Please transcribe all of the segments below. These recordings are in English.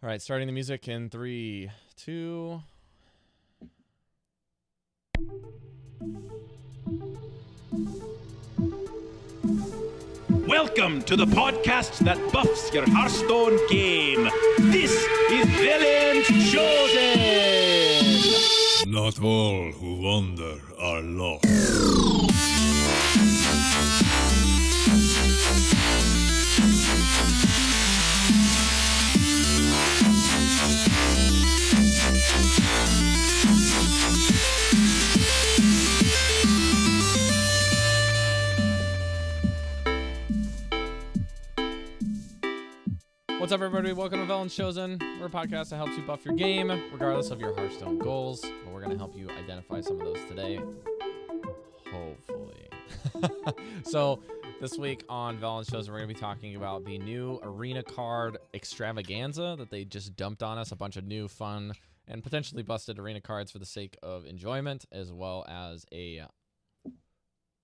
All right, starting the music in 3, 2. Welcome to the podcast that buffs your Hearthstone game. This is Velen's Chosen. Not all who wander are lost. What's up, everybody? Welcome to Velen's Chosen. We're a podcast that helps you buff your game, regardless of your Hearthstone goals. But we're going to help you identify some of those today. Hopefully. So, this week on Velen's Chosen, we're going to be talking about the new Arena card extravaganza that they just dumped on us. A bunch of new, fun, and potentially busted Arena cards for the sake of enjoyment, as well as a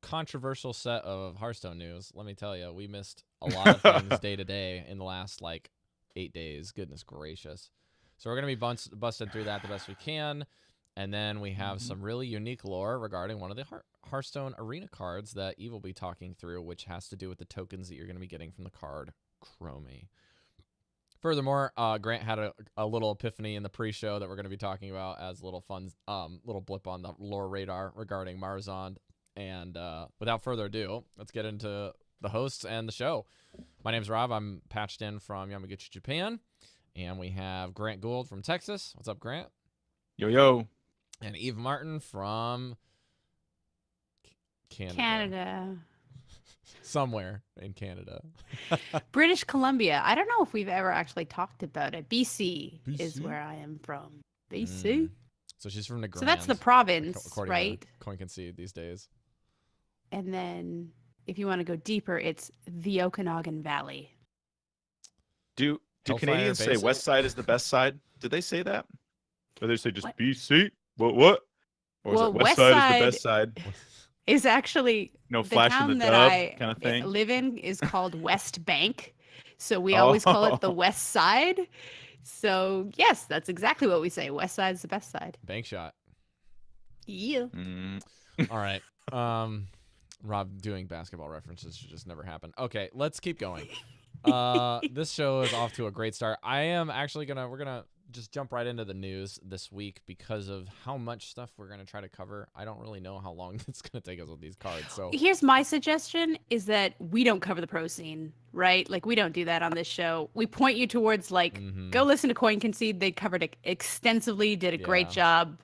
controversial set of Hearthstone news. Let me tell you, we missed a lot of things day to day in the last 8 days. Goodness gracious. So we're going to be busting through that the best we can. And then we have some really unique lore regarding one of the Hearthstone Arena cards that Eve will be talking through, which has to do with the tokens that you're going to be getting from the card Chromie. Furthermore, Grant had a little epiphany in the pre-show that we're going to be talking about as a little fun, little blip on the lore radar regarding Marzond. And without further ado, let's get into the hosts and the show. My name's Rob. I'm patched in from Yamaguchi, Japan. And we have Grant Gould from Texas. What's up, Grant? Yo, yo. And Eve Martin from Canada. Somewhere in Canada. British Columbia. I don't know if we've ever actually talked about it. BC is where I am from. BC. So she's from the Grand. So that's the province, right? To Coin Concede these days. And then if you want to go deeper, it's the Okanagan Valley. Do Canadians say West Side is the best side? Did they say that? Or they say just What? BC? What? Or is Well, it West West Side is Side the best side? Is actually No the flash in town the that dub I kind of thing? live in is called West Bank. So we always call it the Oh. West Side. So yes, that's exactly what we say. West Side's the best side. Bank shot. Yeah. Mm. All right. Rob doing basketball references should just never happen. Okay, let's keep going. This show is off to a great start. We're gonna just jump right into the news this week because of how much stuff we're gonna try to cover. I don't really know how long it's gonna take us with these cards. So Here's my suggestion is that we don't cover the pro scene, right? Like we don't do that on this show. We point you towards go listen to Coin Concede. They covered it extensively, did a great job.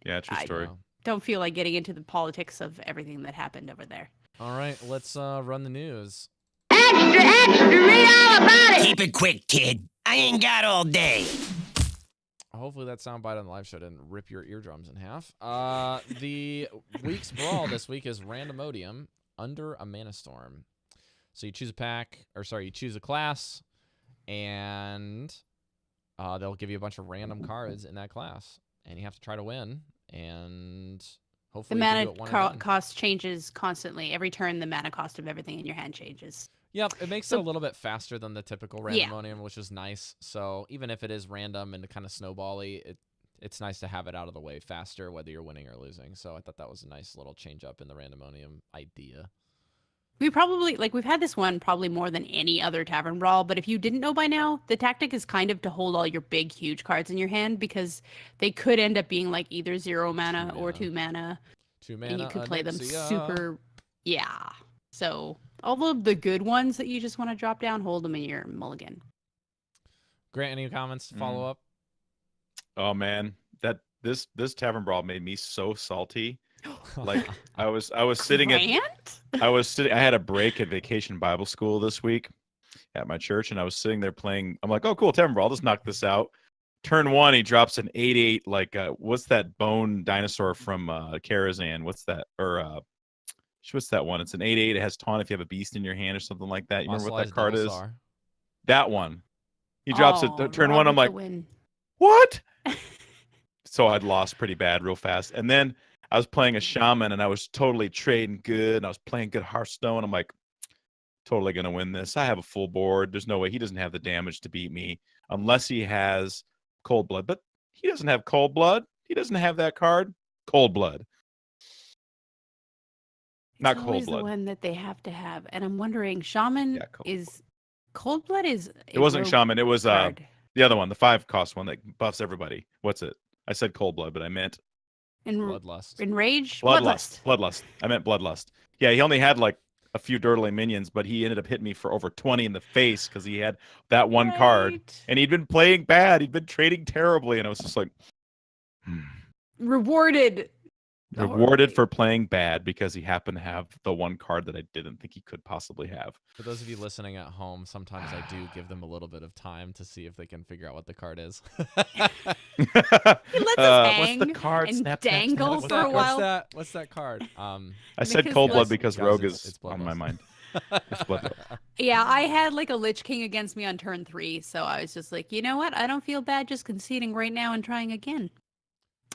Yeah, true I story. know. Don't feel like getting into the politics of everything that happened over there. All right, let's run the news. Extra, extra, read all about it! Keep it quick, kid. I ain't got all day. Hopefully that soundbite on the live show didn't rip your eardrums in half. The week's brawl this week is Randomodium under a Mana Storm. So you choose you choose a class, and they'll give you a bunch of random cards in that class, and you have to try to win. And The hopefully you can do mana it one and done. cost changes constantly. Every turn, the mana cost of everything in your hand changes. Yep, it makes it a little bit faster than the typical Yeah. Randomonium, which is nice. So even if it is random and kind of snowbally, it's nice to have it out of the way faster, whether you're winning or losing. So I thought that was a nice little change up in the Randomonium idea. We probably, we've had this one probably more than any other Tavern Brawl, but if you didn't know by now, the tactic is kind of to hold all your big, huge cards in your hand because they could end up being either 0 mana or 2 mana. 2 mana, And you could play them Onyxia. super, yeah. So all of the good ones that you just want to drop down, hold them in your mulligan. Grant, any comments to follow up? Oh man, this Tavern Brawl made me so salty. I was sitting Grant? I had a break at Vacation Bible School this week at my church, and I was sitting there playing. I'm like, oh cool, Tavern Brawl, I'll just knock this out. Turn 1, he drops an 8/8, what's that bone dinosaur from Karazhan? What's that? Or what's that one? It's an 8/8. It has taunt if you have a beast in your hand or something like that. You remember what that card is? Devilsaur. That one. He drops it turn 1. I'm like, win. what? So I'd lost pretty bad real fast. And then I was playing a shaman and I was totally trading good and I was playing good Hearthstone. I'm like, totally going to win this. I have a full board. There's no way he doesn't have the damage to beat me unless he has Cold Blood. But he doesn't have Cold Blood. He doesn't have that card. Cold Blood. Not It's Cold always Blood. the one that they have to have, and I'm wondering, Shaman Yeah, Cold is Cold Blood is. It wasn't Shaman. It was card. the other one, the 5-cost one that buffs everybody. What's it? I said Cold Blood, but I meant Bloodlust. Enrage. Bloodlust. I meant Bloodlust. Yeah, he only had like a few dirtly minions, but he ended up hitting me for over 20 in the face because he had that one card, Right. and he'd been playing bad. He'd been trading terribly, and I was just like, Rewarded. rewarded for playing bad because he happened to have the one card that I didn't think he could possibly have. For those of you listening at home, sometimes I do give them a little bit of time to see if they can figure out what the card is. He lets us hang what's the card? and Snap, snap, dangle snap. for a while. What's that card? I said Because Cold Blood let's- because Guys, Rogue it's is on Bloodlust. my mind. It's Bloodlust. Yeah, I had like a Lich King against me on turn 3, so I was just like, you know what? I don't feel bad just conceding right now and trying again.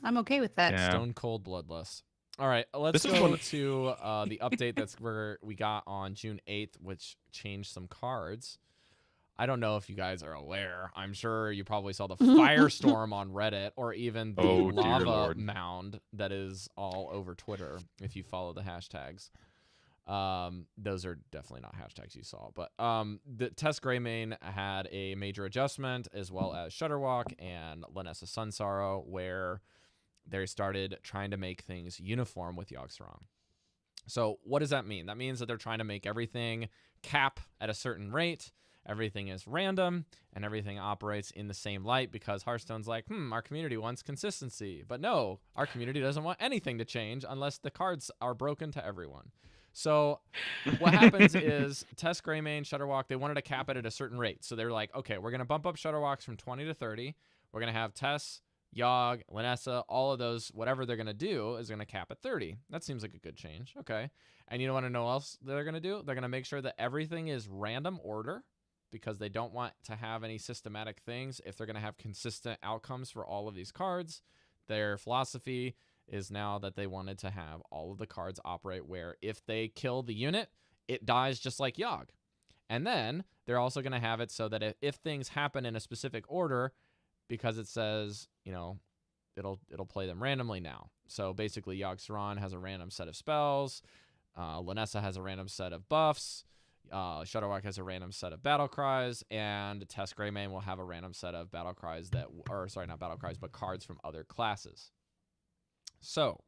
I'm okay with that. Yeah. Stone Cold Bloodlust. All right, let's This is go one- to the update that's where we got on June 8th, which changed some cards. I don't know if you guys are aware. I'm sure you probably saw the firestorm on Reddit or even the Oh, dear lava Lord. mound that is all over Twitter if you follow the hashtags. Those are definitely not hashtags you saw, but the Tess Greymane had a major adjustment as well as Shutterwalk and Lanessa Sunsorrow, where they started trying to make things uniform with Yogg-Saron. So what does that mean? That means that they're trying to make everything cap at a certain rate, everything is random, and everything operates in the same light because Hearthstone's like, our community wants consistency. But no, our community doesn't want anything to change unless the cards are broken to everyone. So what happens is Tess Greymane, Shutterwalk, they wanted to cap it at a certain rate. So they're like, okay, we're going to bump up Shutterwalks from 20 to 30. We're going to have Tess, Yogg, Lanessa, all of those, whatever they're going to do is going to cap at 30. That seems like a good change. Okay. And you want to know what else they're going to do? They're going to make sure that everything is random order because they don't want to have any systematic things. If they're going to have consistent outcomes for all of these cards, their philosophy is now that they wanted to have all of the cards operate where if they kill the unit, it dies just like Yogg. And then they're also going to have it so that if things happen in a specific order, because it says, it'll play them randomly now. So basically, Yogg-Saron has a random set of spells. Lanessa has a random set of buffs. Shutterwalk has a random set of battle cries, and Tess Greymane will have a random set of battle cries not battle cries, but cards from other classes. So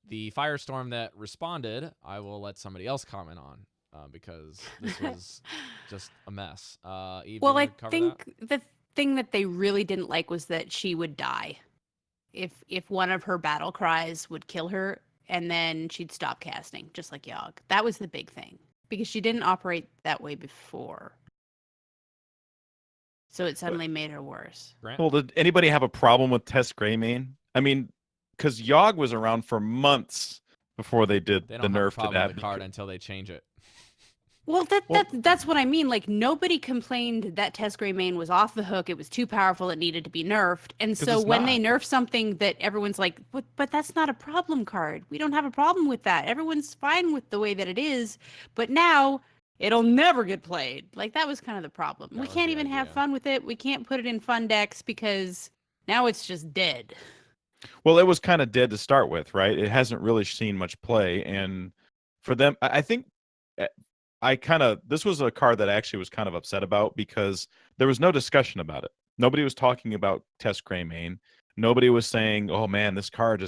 the firestorm that responded, I will let somebody else comment on because this was just a mess. Eve, you Well, I wanna cover think that? the thing that they really didn't like was that she would die if one of her battle cries would kill her, and then she'd stop casting, just like Yogg. That was the big thing because she didn't operate that way before, so it suddenly made her worse. Grant? Well, did anybody have a problem with Tess Greymane? I mean, because Yogg was around for months before they did They the don't have a nerf to problem that. with the card until they change it. Well, that's what I mean. Like, nobody complained that Tess Greymane was off the hook. It was too powerful. It needed to be nerfed. And 'Cause so it's when they not. nerf something that everyone's like, but that's not a problem card. We don't have a problem with that. Everyone's fine with the way that it is. But now it'll never get played. Like, that was kind of the problem. That We was can't the even have idea. fun with it. We can't put it in fun decks because now it's just dead. Well, it was kind of dead to start with, right? It hasn't really seen much play, and for them, I think this was a card that I actually was kind of upset about because there was no discussion about it. Nobody was talking about Tess Greymane. Nobody was saying, "Oh man, this card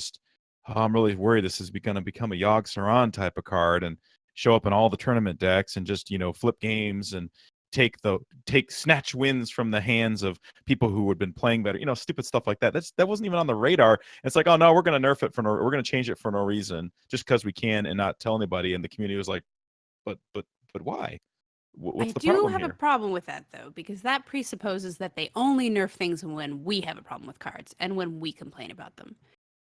I'm really worried this is going to become a Yogg-Saron type of card and show up in all the tournament decks and just flip games and take snatch wins from the hands of people who had been playing better, stupid stuff like that. That wasn't even on the radar. It's like, oh no, we're going to nerf it we're going to change it for no reason, just because we can and not tell anybody. And the community was like, but why? What's the I do problem have here? a problem with that, though, because that presupposes that they only nerf things when we have a problem with cards and when we complain about them,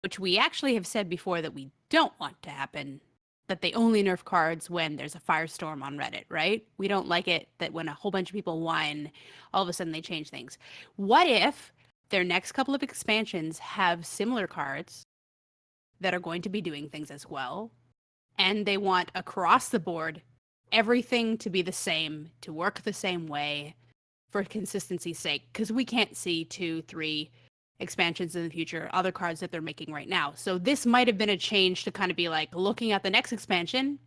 which we actually have said before that we don't want to happen, that they only nerf cards when there's a firestorm on Reddit, right? We don't like it that when a whole bunch of people whine, all of a sudden they change things. What if their next couple of expansions have similar cards that are going to be doing things as well, and they want across the board everything to be the same, to work the same way for consistency's sake, because we can't see 2, 3 expansions in the future, other cards that they're making right now. So this might have been a change to kind of be like, looking at the next expansion,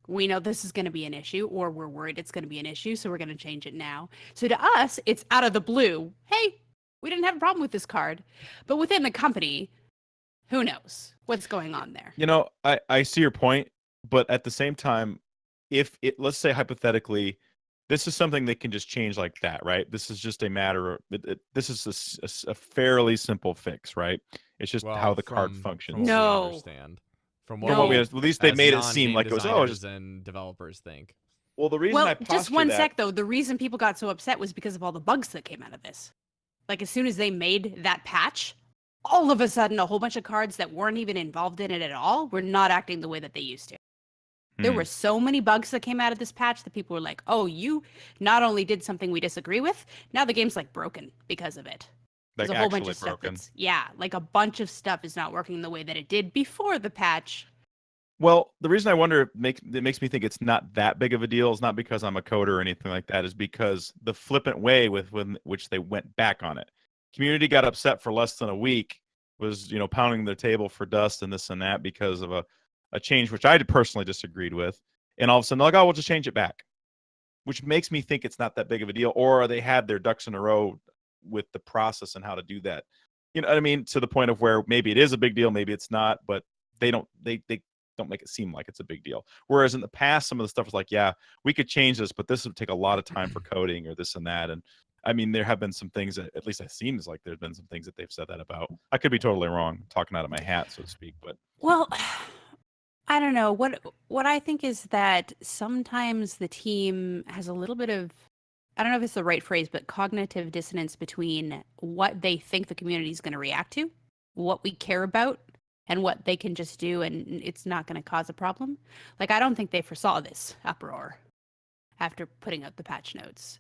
we know this is going to be an issue, or we're worried it's going to be an issue, so we're going to change it now. So to us, it's out of the blue. Hey, we didn't have a problem with this card. But within the company, who knows what's going on there? You know, I see your point, but at the same time, if it, let's say hypothetically, this is something that can just change like that, right? This is just a matter of this is a fairly simple fix, right? It's just how the card From functions. what we No. understand. From No. From what we, we, at least they as made it seem non-game like it was, oh, designers just, and developers think. well, the reason I Well, posture just one that, sec though. The reason people got so upset was because of all the bugs that came out of this. Like as soon as they made that patch, all of a sudden a whole bunch of cards that weren't even involved in it at all were not acting the way that they used to. There were so many bugs that came out of this patch that people were like, oh, you not only did something we disagree with, now the game's like broken because of it. like There's a whole bunch actually of stuff broken. that's, yeah, like a bunch of stuff is not working the way that it did before the patch. Well, the reason I wonder it makes me think it's not that big of a deal is not because I'm a coder or anything like that, is because the flippant way with which they went back on it. Community got upset for less than a week, was pounding their table for dust and this and that because of a change which I personally disagreed with, and all of a sudden they're like, oh, we'll just change it back, which makes me think it's not that big of a deal, or they had their ducks in a row with the process and how to do that. You know what I mean? To the point of where maybe it is a big deal, maybe it's not, but they don't make it seem like it's a big deal. Whereas in the past, some of the stuff was like, yeah, we could change this, but this would take a lot of time for coding or this and that. And I mean, there have been some things that, at least it seems like there's been some things that they've said that about. I could be totally wrong, talking out of my hat, so to speak, but Well, I don't know. What I think is that sometimes the team has a little bit of, I don't know if it's the right phrase, but cognitive dissonance between what they think the community is going to react to, what we care about, and what they can just do and it's not going to cause a problem. Like, I don't think they foresaw this uproar after putting out the patch notes.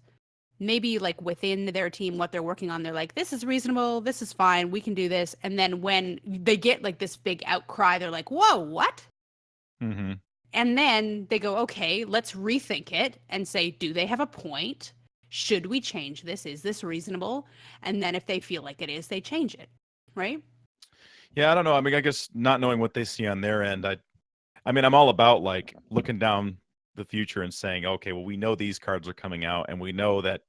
Maybe like within their team, what they're working on, they're like, this is reasonable, this is fine, we can do this. And then when they get like this big outcry, they're like, whoa, what? mm-hmm. And then they go, okay, let's rethink it and say, do they have a point? Should we change this? Is this reasonable? And then if they feel like it is, they change it, right? Yeah, I don't know. I mean, I guess not knowing what they see on their end, I mean, I'm all about like looking down the future and saying, okay, well, we know these cards are coming out, and we know that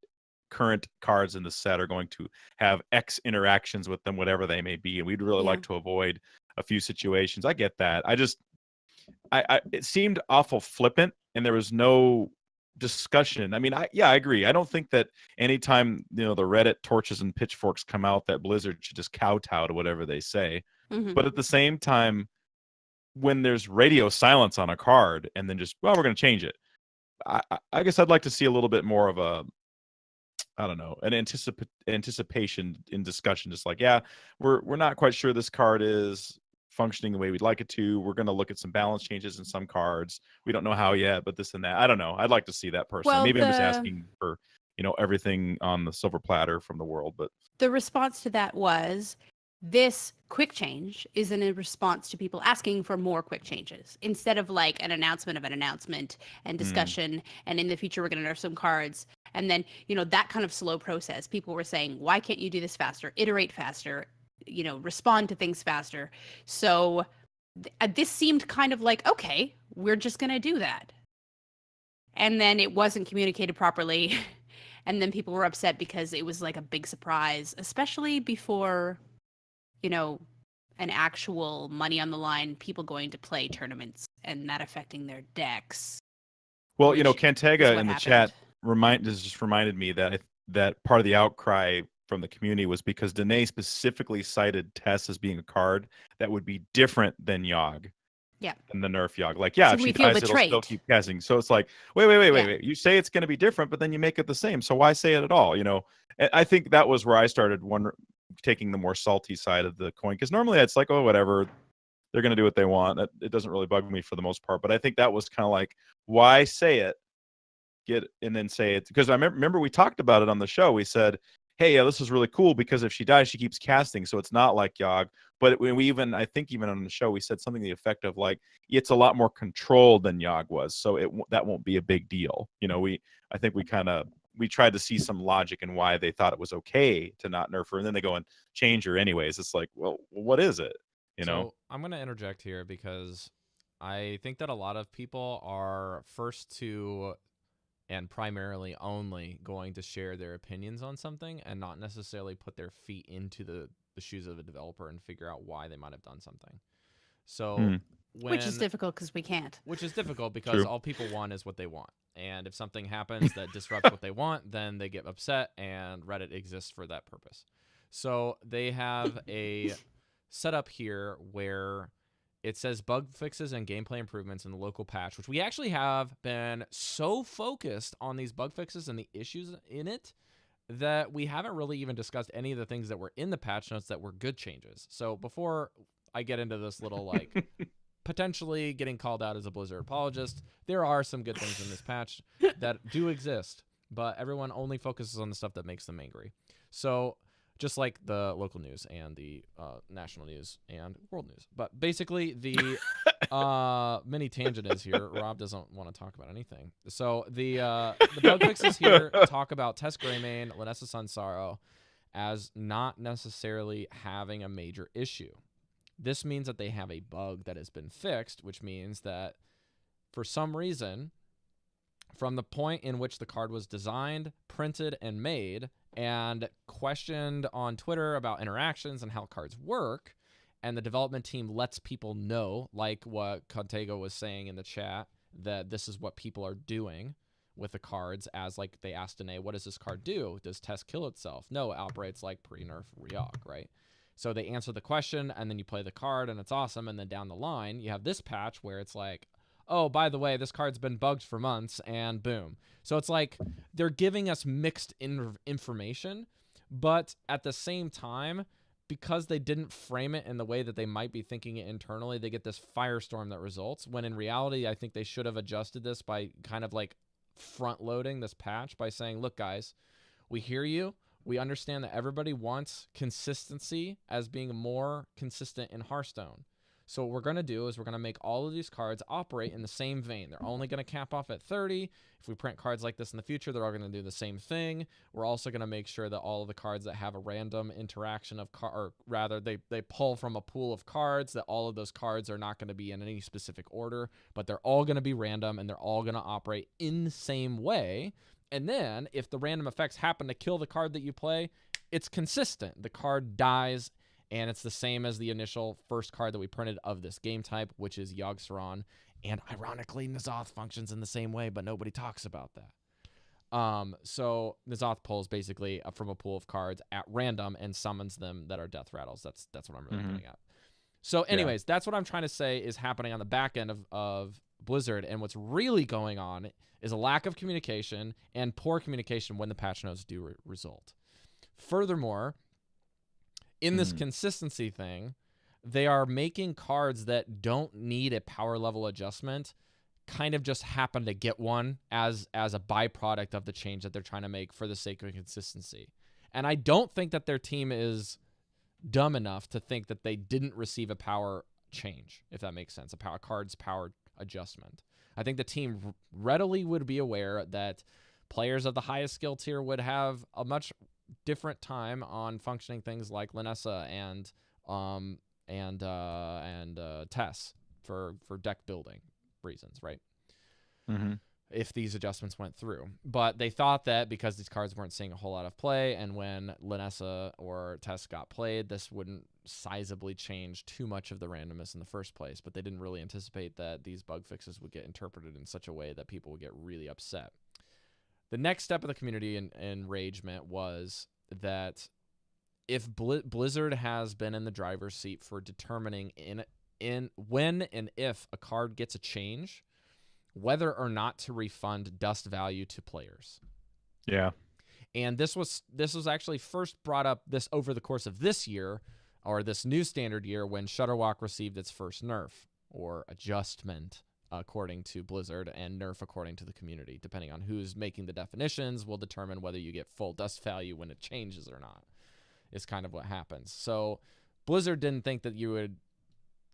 current cards in the set are going to have X interactions with them, whatever they may be, and we'd really like to avoid a few situations. I get that. I it seemed awful flippant, and there was no discussion. I mean, I agree. I don't think that anytime the Reddit torches and pitchforks come out that Blizzard should just kowtow to whatever they say. Mm-hmm. But at the same time, when there's radio silence on a card and then just, well, we're going to change it, I guess I'd like to see a little bit more of a, I don't know, an anticipation in discussion. Just like, yeah, we're not quite sure this card is functioning the way we'd like it to. We're going to look at some balance changes in some cards. We don't know how yet, but this and that. I don't know. I'd like to see that personally. Well, Maybe I'm just asking for, everything on the silver platter from the world. But the response to that was, this quick change is in a response to people asking for more quick changes instead of like an announcement of an announcement and discussion. And in the future, we're going to nerf some cards. And then, that kind of slow process. People were saying, why can't you do this faster? Iterate faster, respond to things faster. So this seemed kind of like, okay, we're just going to do that. And then it wasn't communicated properly. And then people were upset because it was like a big surprise, especially before, an actual money on the line, people going to play tournaments and that affecting their decks. Well, which Cantega is in the what chat happened. just reminded me that part of the outcry from the community was because Danae specifically cited Tess as being a card that would be different than Yogg. Yeah. Than the nerf Yogg. Like, yeah, So if we she feel dies, it'll still betrayed. keep casting. So it's like, wait. You say it's going to be different, but then you make it the same. So why say it at all? And I think that was where I started taking the more salty side of the coin, because normally it's like, oh, whatever, they're going to do what they want. It doesn't really bug me for the most part. But I think that was kind of like, why say it? And then say it, because I remember we talked about it on the show. We said, hey, yeah, this is really cool because if she dies, she keeps casting, so it's not like Yogg. But when I think even on the show, we said something to the effect of like, it's a lot more controlled than Yogg was, so that won't be a big deal. I think we tried to see some logic in why they thought it was okay to not nerf her, and then they go and change her anyways. It's like, well, what is it? So I'm going to interject here because I think that a lot of people are first to and primarily only going to share their opinions on something and not necessarily put their feet into the shoes of a developer and figure out why they might have done something. So Which is difficult because we can't. Which is difficult because True. all people want is what they want. And if something happens that disrupts what they want, then they get upset, and Reddit exists for that purpose. So they have a setup here where it says bug fixes and gameplay improvements in the local patch, which we actually have been so focused on these bug fixes and the issues in it that we haven't really even discussed any of the things that were in the patch notes that were good changes. So before I get into this little like potentially getting called out as a Blizzard apologist, there are some good things in this patch that do exist, but everyone only focuses on the stuff that makes them angry. So just like the local news and the national news and world news. But basically, the mini tangent is here. Rob doesn't want to talk about anything. So the bug fixes here talk about Tess Greymane, Lanessa Sunsaro as not necessarily having a major issue. This means that they have a bug that has been fixed, which means that for some reason, from the point in which the card was designed, printed, and made, and questioned on Twitter about interactions and how cards work, and the development team lets people know, like what Contego was saying in the chat, that this is what people are doing with the cards, as like they asked Danae, what does this card do? Does Tess kill itself? No, it operates like pre-nerf Ryogg, right? So they answer the question, and then you play the card, and it's awesome, and then down the line, you have this patch where it's like, oh, by the way, this card's been bugged for months, and boom. So it's like they're giving us mixed information, but at the same time, because they didn't frame it in the way that they might be thinking it internally, they get this firestorm that results, when in reality, I think they should have adjusted this by kind of like front-loading this patch by saying, look, guys, we hear you. We understand that everybody wants consistency as being more consistent in Hearthstone. So what we're going to do is we're going to make all of these cards operate in the same vein. They're only going to cap off at 30. If we print cards like this in the future, they're all going to do the same thing. We're also going to make sure that all of the cards that have a random interaction of or rather they pull from a pool of cards, that all of those cards are not going to be in any specific order, but they're all going to be random and they're all going to operate in the same way. And then if the random effects happen to kill the card that you play, it's consistent. The card dies, and it's the same as the initial first card that we printed of this game type, which is Yogg-Saron. And ironically, N'Zoth functions in the same way, but nobody talks about that. So N'Zoth pulls basically from a pool of cards at random and summons them that are death rattles. That's what I'm really getting at. So anyways, that's what I'm trying to say is happening on the back end of Blizzard. And what's really going on is a lack of communication and poor communication when the patch notes do result. Furthermore, in this consistency thing, they are making cards that don't need a power level adjustment kind of just happen to get one as a byproduct of the change that they're trying to make for the sake of consistency. And I don't think that their team is dumb enough to think that they didn't receive a power change, if that makes sense, a card's power adjustment. I think the team readily would be aware that players of the highest skill tier would have a much different time on functioning things like Lanessa and Tess for deck building reasons, right? If these adjustments went through. But they thought that because these cards weren't seeing a whole lot of play, and when Lanessa or Tess got played, this wouldn't sizably change too much of the randomness in the first place. But they didn't really anticipate that these bug fixes would get interpreted in such a way that people would get really upset. The next step of the community enragement was that if Blizzard has been in the driver's seat for determining in when and if a card gets a change, whether or not to refund dust value to players. Yeah. And this was actually first brought up this over the course of this year, or this new standard year, when Shutterwalk received its first nerf or adjustment according to Blizzard, and nerf according to the community. Depending on who's making the definitions will determine whether you get full dust value when it changes or not, is kind of what happens. So Blizzard didn't think that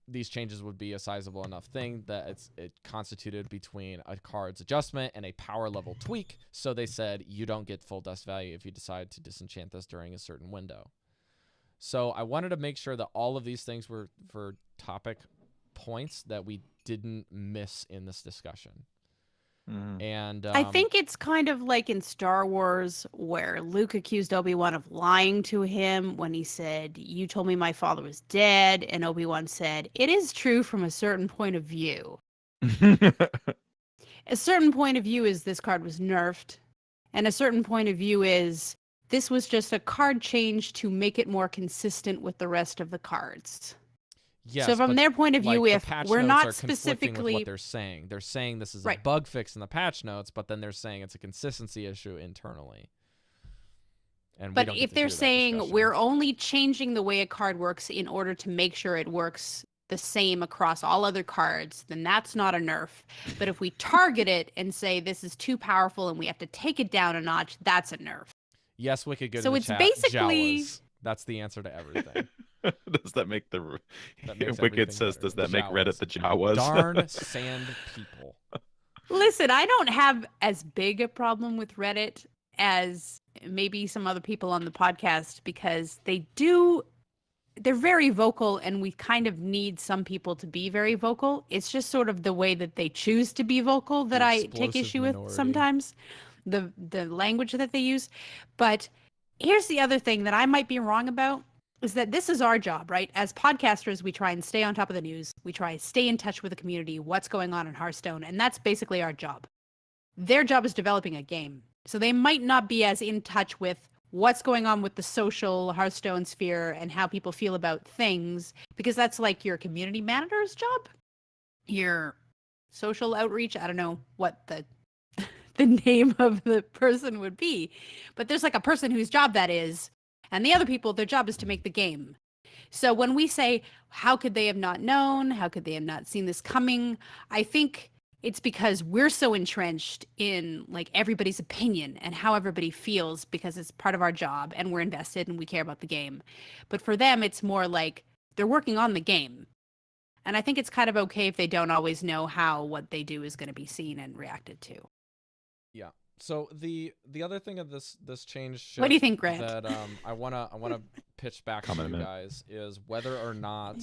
these changes would be a sizable enough thing that it constituted between a card's adjustment and a power level tweak. So they said you don't get full dust value if you decide to disenchant this during a certain window. So I wanted to make sure that all of these things were for topic points that we didn't miss in this discussion. And I think it's kind of like in Star Wars where Luke accused Obi-Wan of lying to him when he said, "You told me my father was dead," and Obi-Wan said, "It is true from a certain point of view." A certain point of view is this card was nerfed, and a certain point of view is this was just a card change to make it more consistent with the rest of the cards. yes, So from but, their point of view, like, the if patch we're notes not are conflicting with specifically what they're saying this is Right. a bug fix in the patch notes, but then they're saying it's a consistency issue internally. And we But don't get if to they're hear that saying discussion. we're only changing the way a card works in order to make sure it works the same across all other cards, then that's not a nerf. But if we target it and say this is too powerful and we have to take it down a notch, that's a nerf. Yes, Wicked Good So in the it's chat. basically- Jawas. That's the answer to everything. Does that make the That makes Wicked everything says? better. Does that make Jawas. Reddit the Jawas? Darn sand people. Listen, I don't have as big a problem with Reddit as maybe some other people on the podcast because they're very vocal and we kind of need some people to be very vocal. It's just sort of the way that they choose to be vocal that The I take explosive issue minority. with sometimes, the language that they use. But here's the other thing that I might be wrong about is that this is our job, right? As podcasters, we try and stay on top of the news. We try and stay in touch with the community, what's going on in Hearthstone, and that's basically our job. Their job is developing a game. So they might not be as in touch with what's going on with the social Hearthstone sphere and how people feel about things, because that's like your community manager's job, your social outreach. I don't know what the name of the person would be, but there's like a person whose job that is, and the other people, their job is to make the game. So when we say, how could they have not known? How could they have not seen this coming? I think it's because we're so entrenched in like everybody's opinion and how everybody feels because it's part of our job and we're invested and we care about the game. But for them, it's more like they're working on the game. And I think it's kind of okay if they don't always know how what they do is going to be seen and reacted to. Yeah. So the other thing of this change What do you shift think, Grant? that I wanna pitch back to Comment a you minute. guys is whether or not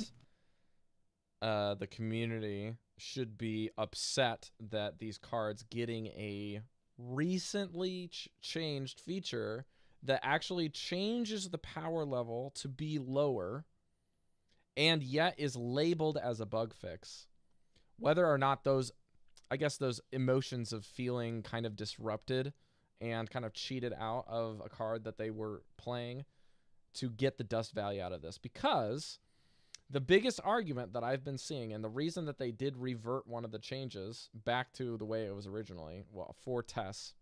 the community should be upset that these cards getting a recently changed feature that actually changes the power level to be lower and yet is labeled as a bug fix. Whether or not those emotions of feeling kind of disrupted and kind of cheated out of a card that they were playing to get the dust value out of this. Because the biggest argument that I've been seeing, and the reason that they did revert one of the changes back to the way it was originally, well, for Tess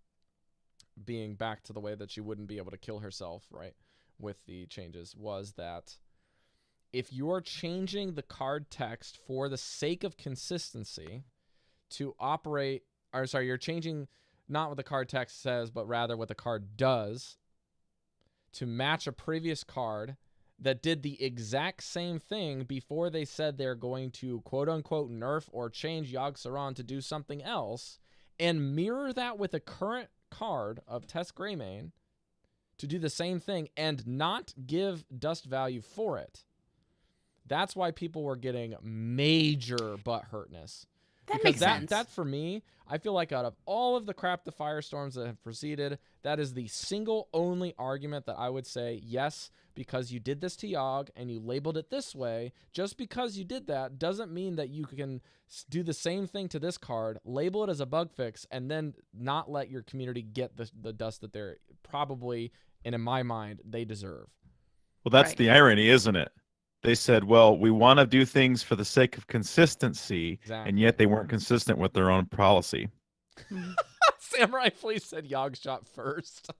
being back to the way that she wouldn't be able to kill herself, right, with the changes, was that if you're changing the card text for the sake of consistency to operate, or sorry, you're changing not what the card text says, but rather what the card does to match a previous card that did the exact same thing before they said they're going to quote-unquote nerf or change Yogg-Saron to do something else, and mirror that with a current card of Tess Greymane to do the same thing and not give dust value for it. That's why people were getting major butt hurtness. That Because makes sense. That for me, I feel like out of all of the crap, the firestorms that have proceeded, that is the single only argument that I would say, yes, because you did this to Yogg and you labeled it this way, just because you did that doesn't mean that you can do the same thing to this card, label it as a bug fix, and then not let your community get the dust that they're probably, and in my mind, they deserve. Well, that's Right. the irony, isn't it? They said, well, we want to do things for the sake of consistency, Exactly. and yet they weren't consistent with their own policy. Samurai Fleece said Yogg shot first.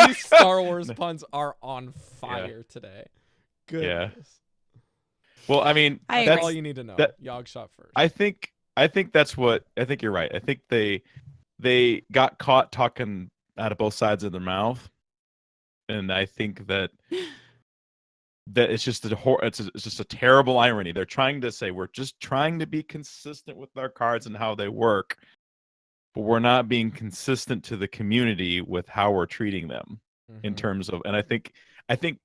These Star Wars puns are on fire today. Goodness. Well, I mean, I That's agree. all you need to know. that- Yogg shot first. I think think that's what I think you're right. I think they got caught talking out of both sides of their mouth, and I think that it's just it's just a terrible irony. They're trying to say we're just trying to be consistent with our cards and how they work, but we're not being consistent to the community with how we're treating them in terms of. And I think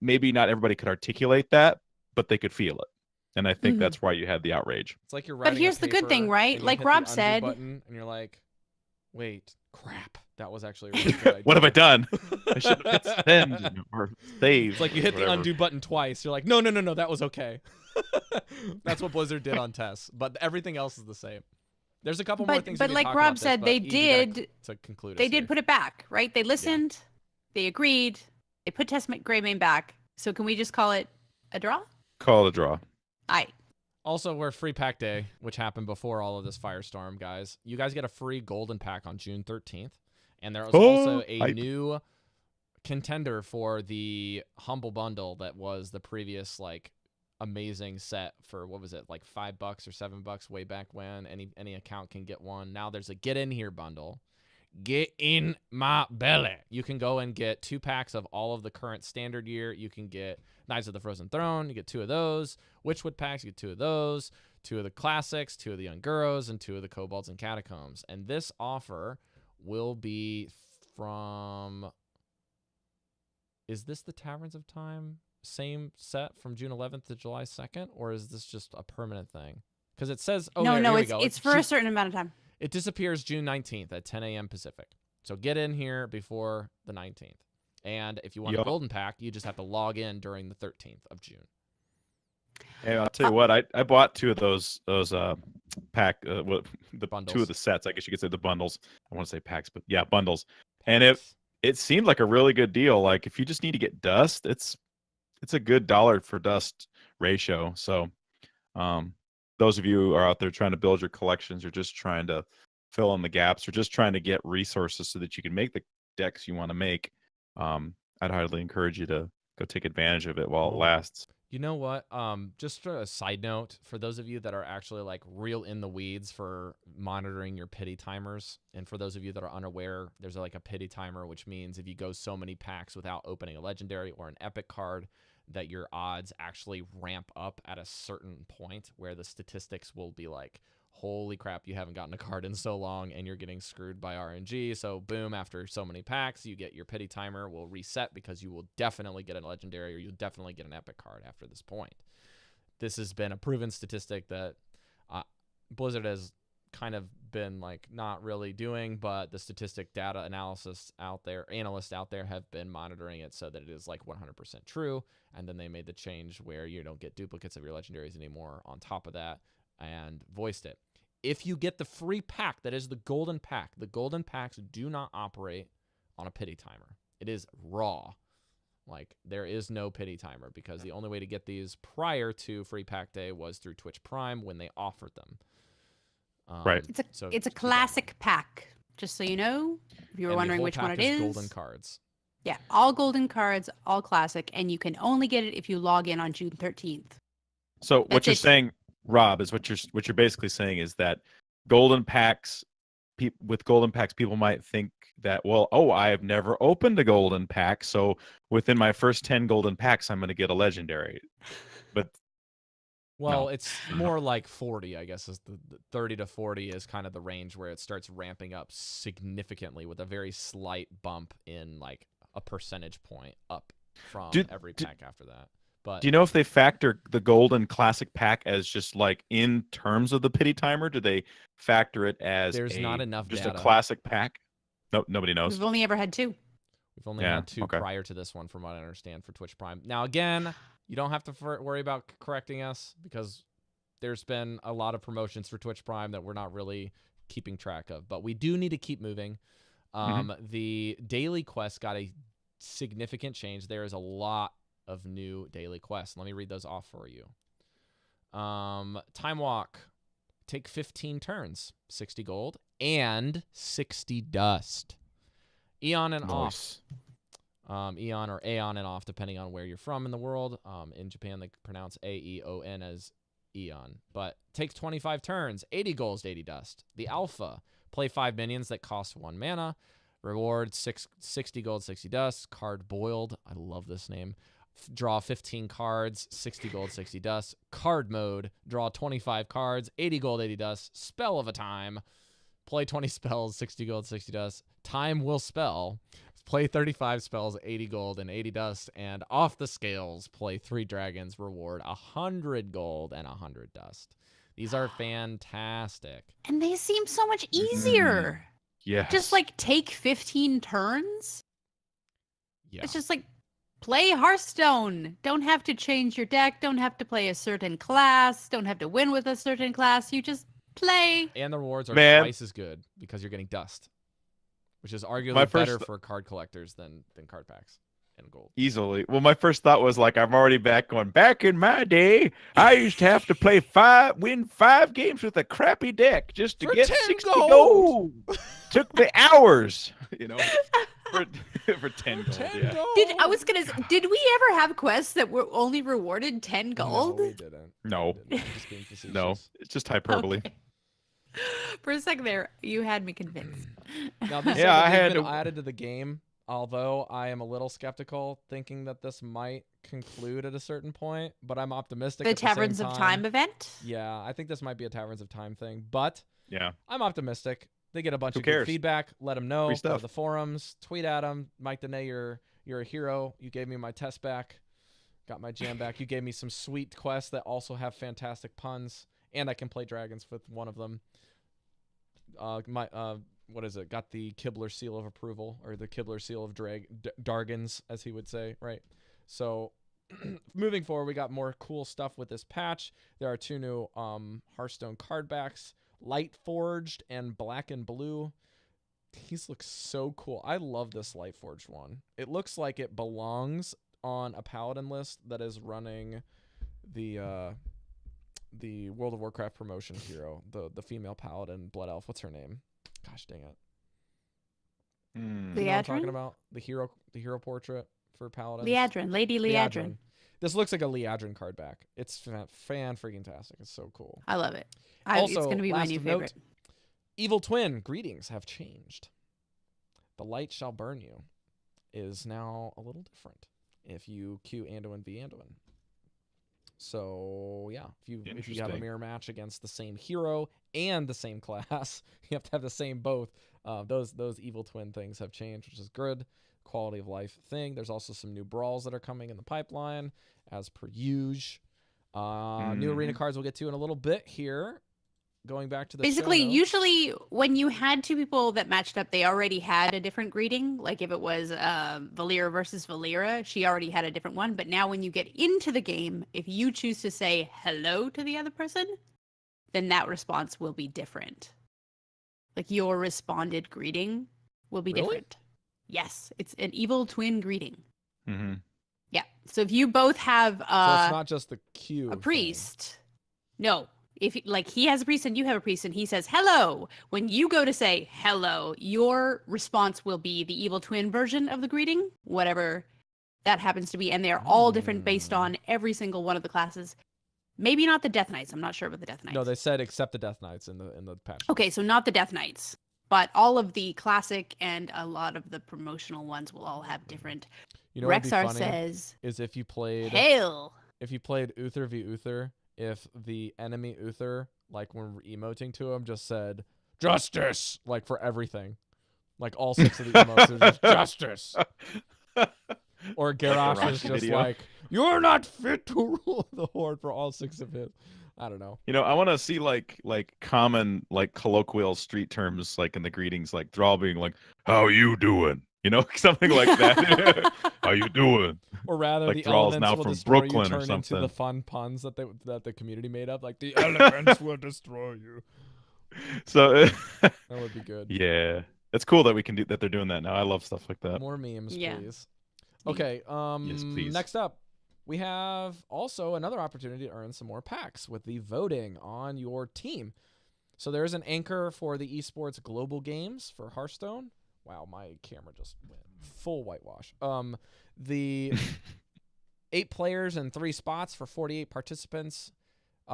maybe not everybody could articulate that, but they could feel it, and I think that's why you had the outrage. It's like you're But writing. here's the good thing, right? and you Like hit Rob the undo said, button, and you're like, wait, crap, that was actually a really good idea. What have I done? I should have hit send or save. It's like you hit the whatever. undo button twice. You're like, no, that was okay. That's what Blizzard did on tests, but everything else is the same. There's a couple more things. But we can like talk Rob about this, said, but they Eve, you gotta did. to conclude. They us did here. put it back, right? They listened. They agreed. They put Test Greymane back. So can we just call it a draw? Call it a draw. Aye. Also, we're free pack day, which happened before all of this firestorm, guys. You guys get a free golden pack on June 13th, and there was also a hype. new contender for the humble bundle that was the previous like amazing set for what was it, like $5 or $7 way back when any account can get one. Now there's a get in here bundle. Get in my belly. You can go and get 2 packs of all of the current standard year. You can get Knights of the Frozen Throne. You get 2 of those. Witchwood packs. You get 2 of those. 2 of the classics. 2 of the Unguros. And 2 of the Kobolds and Catacombs. And this offer will be from... Is this the Taverns of Time same set from June 11th to July 2nd? Or is this just a permanent thing? Because it says... Oh, No, here we go. it's for a certain amount of time. It disappears June 19th at 10 a.m. Pacific. So get in here before the 19th. And if you want a golden pack, you just have to log in during the 13th of June. Hey, I'll tell you what, I bought 2 of those pack the Bundles. 2 of the sets. I guess you could say the bundles. I want to say packs, but yeah, bundles. And it seemed like a really good deal. Like if you just need to get dust, it's a good dollar for dust ratio. So those of you who are out there trying to build your collections, or just trying to fill in the gaps, or just trying to get resources so that you can make the decks you want to make, I'd highly encourage you to go take advantage of it while it lasts. You know what? Just for a side note, for those of you that are actually like real in the weeds for monitoring your pity timers, and for those of you that are unaware, there's like a pity timer, which means if you go so many packs without opening a legendary or an epic card, that your odds actually ramp up at a certain point where the statistics will be like, holy crap, you haven't gotten a card in so long and you're getting screwed by RNG. So boom, after so many packs, you get your pity timer will reset, because you will definitely get a legendary or you'll definitely get an epic card after this point. This has been a proven statistic that Blizzard has kind of been like not really doing, but the statistic data analysts out there have been monitoring it so that it is like 100% true. And then they made the change where you don't get duplicates of your legendaries anymore on top of that, and voiced it. If you get the free pack, that is the golden pack, the golden packs do not operate on a pity timer. It is raw. Like, there is no pity timer, because the only way to get these prior to free pack day was through Twitch Prime when they offered them. Right. It's a classic pack, just so you know, if you were wondering which one it is. Golden cards. Yeah, all golden cards, all classic, and you can only get it if you log in on June 13th. So what That's you're it. saying, Rob, is what you're basically saying is that golden packs, with golden packs, people might think that, well, I have never opened a golden pack, so within my first 10 golden packs, I'm going to get a legendary. But well, no. it's more like 40, I guess, is the 30 to 40 is kind of the range where it starts ramping up significantly, with a very slight bump in like a percentage point up from every pack after that. But do you know if they factor the golden classic pack as just like in terms of the pity timer? Do they factor it as there's not enough just data. a classic pack? No, nobody knows. We've only ever had 2. We've only had 2 prior to this one, from what I understand, for Twitch Prime. Now, again, you don't have to worry about correcting us, because there's been a lot of promotions for Twitch Prime that we're not really keeping track of. But we do need to keep moving. The daily quest got a significant change. There is a lot of new daily quests. Let me read those off for you. Time Walk. Take 15 turns, 60 gold, and 60 dust. Eon and off. Eon or Aeon and off, depending on where you're from in the world. In Japan, they pronounce Aeon as Eon, but takes 25 turns, 80 gold, 80 dust. The Alpha, play 5 minions that cost 1 mana. Reward 60 gold, 60 dust. Card Boiled, I love this name. Draw 15 cards, 60 gold, 60 dust. Card Mode, draw 25 cards, 80 gold, 80 dust. Spell of a Time, play 20 spells, 60 gold, 60 dust. Time Will Spell, play 35 spells, 80 gold and 80 dust. And off the scales, play 3 dragons, reward 100 gold and 100 dust. These are fantastic. And they seem so much easier. Yeah. Just like take 15 turns. Yeah. It's just like play Hearthstone. Don't have to change your deck. Don't have to play a certain class. Don't have to win with a certain class. You just play. And the rewards are Man. twice as good because you're getting dust, which is arguably My first better for card collectors than card packs and gold. Easily. Well, my first thought was like, I'm already back in my day, I used to have to win 5 games with a crappy deck just to For get 10 60 gold. gold. Took me hours, for 10 gold. 10 Yeah. gold. Did we ever have quests that were only rewarded 10 gold? No, we didn't. No. We didn't. I'm just being facetious. No, it's just hyperbole. Okay. For a second there, you had me convinced. Now, these Yeah, are I they've had been to- added to the game, although I am a little skeptical, thinking that this might conclude at a certain point, but I'm optimistic. The at the same Taverns of Time event? Yeah, I think this might be a Taverns of Time thing, but Yeah. I'm optimistic. They get a bunch Who of good cares? feedback. Let them know. Free Go to stuff. the forums. Tweet at them. Mike Dene, you're a hero. You gave me my test back. Got my jam back. You gave me some sweet quests that also have fantastic puns, and I can play dragons with one of them. What is it? Got the Kibler seal of approval, or the Kibler seal of Dargans, as he would say, right? So, moving forward, we got more cool stuff with this patch. There are 2 new Hearthstone card backs, Light Forged and Black and Blue. These look so cool. I love this Light Forged one. It looks like it belongs on a Paladin list that is running the World of Warcraft promotion hero, the female Paladin Blood Elf. What's her name? Gosh dang it. Hmm. You know what I'm talking Leadrin? about? The hero portrait for Paladins. Leadrin, Lady Leadrin. This looks like a Leadrin card back. It's fan-freaking-tastic. It's so cool. I love it. Also, it's going to be my last new of note, favorite. Evil Twin greetings have changed. The light shall burn you is now a little different if you queue Anduin v Anduin. So yeah, if you have a Interesting. mirror match against the same hero and the same class, you have to have the same both. Those Evil Twin things have changed, which is good. Quality of life thing. There's also some new brawls that are coming in the pipeline, as per usual. New arena cards we'll get to in a little bit here. Going back to the Basically, show notes. usually when you had 2 people that matched up, they already had a different greeting. Like if it was Valera versus Valera, she already had a different one. But now when you get into the game, if you choose to say hello to the other person, then that response will be different. Like your responded greeting will be Really? different. Yes, it's an Evil Twin greeting. Mm-hmm. Yeah. So if you both have So it's not just the queue. a thing. priest, no. If like he has a priest and you have a priest and he says hello, when you go to say hello, your response will be the Evil Twin version of the greeting, whatever that happens to be, and they're all different based on every single one of the classes. Maybe not the Death Knights. I'm not sure about the Death Knights. No, they said except the Death Knights in the patch. Okay, so not the Death Knights, but all of the classic and a lot of the promotional ones will all have different. You know what'd be Rexar funny says, is if you played "Hail." Uther v Uther, if the enemy Uther, like when we're emoting to him, just said justice, like for everything, like all 6 of the emotes are just justice. Or Garrosh is Garrosh just video. like, you're not fit to rule the horde for all 6 of his. I don't know. I want to see like common like colloquial street terms like in the greetings, like they're all being like, "How you doing?" Something like that. How you doing? Or rather, Like the Thrall's elements now will from destroy Brooklyn you or turn into something. the fun puns that the community made up. Like, the elements will destroy you. So That would be good. yeah, it's cool that we can do that. They're doing that now. I love stuff like that. More memes, Yeah. please. Okay, Yes, please. next up, we have also another opportunity to earn some more packs with the voting on your team. So there's an anchor for the esports global games for Hearthstone. Wow, my camera just went full whitewash. The 8 players and 3 spots for 48 participants.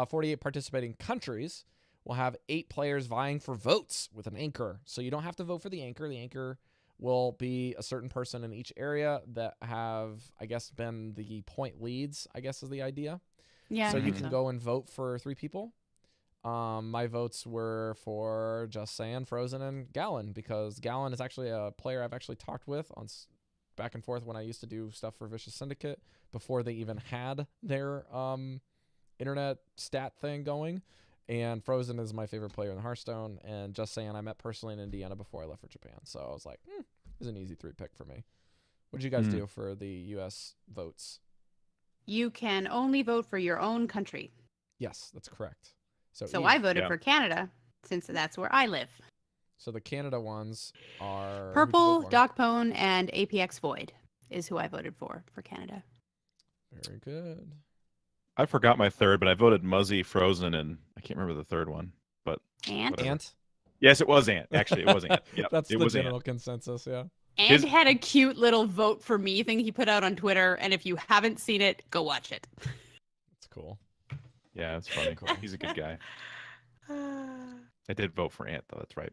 48 participating countries will have 8 players vying for votes with an anchor. So you don't have to vote for the anchor. The anchor will be a certain person in each area that have, I guess, been the point leads, I guess is the idea. Yeah. So I you think can so. go and vote for 3 people. My votes were for Just Saying, Frozen, and Gallon, because Gallon is actually a player I've actually talked with on back and forth when I used to do stuff for Vicious Syndicate before they even had their internet stat thing going. And Frozen is my favorite player in the Hearthstone, and Just Saying I met personally in Indiana before I left for Japan. So I was like, it was an easy 3 pick for me. What did you guys do for the U.S. votes? You can only vote for your own country. Yes, that's correct. So So Eve, I voted for Canada since that's where I live. So the Canada ones are Purple, who'd you vote Dockpone, and APX Void is who I voted for Canada. for? Very good. I forgot my third, but I voted Muzzy, Frozen, and I can't remember the third one. But And whatever. Ant. Yes, it was Ant. Actually, it was Ant. Yeah, That's it the was general Ant. consensus. Yeah. And had a cute little vote for me thing he put out on Twitter. And if you haven't seen it, go watch it. It's cool. Yeah, it's funny. He's a good guy. I did vote for Ant, though. That's right.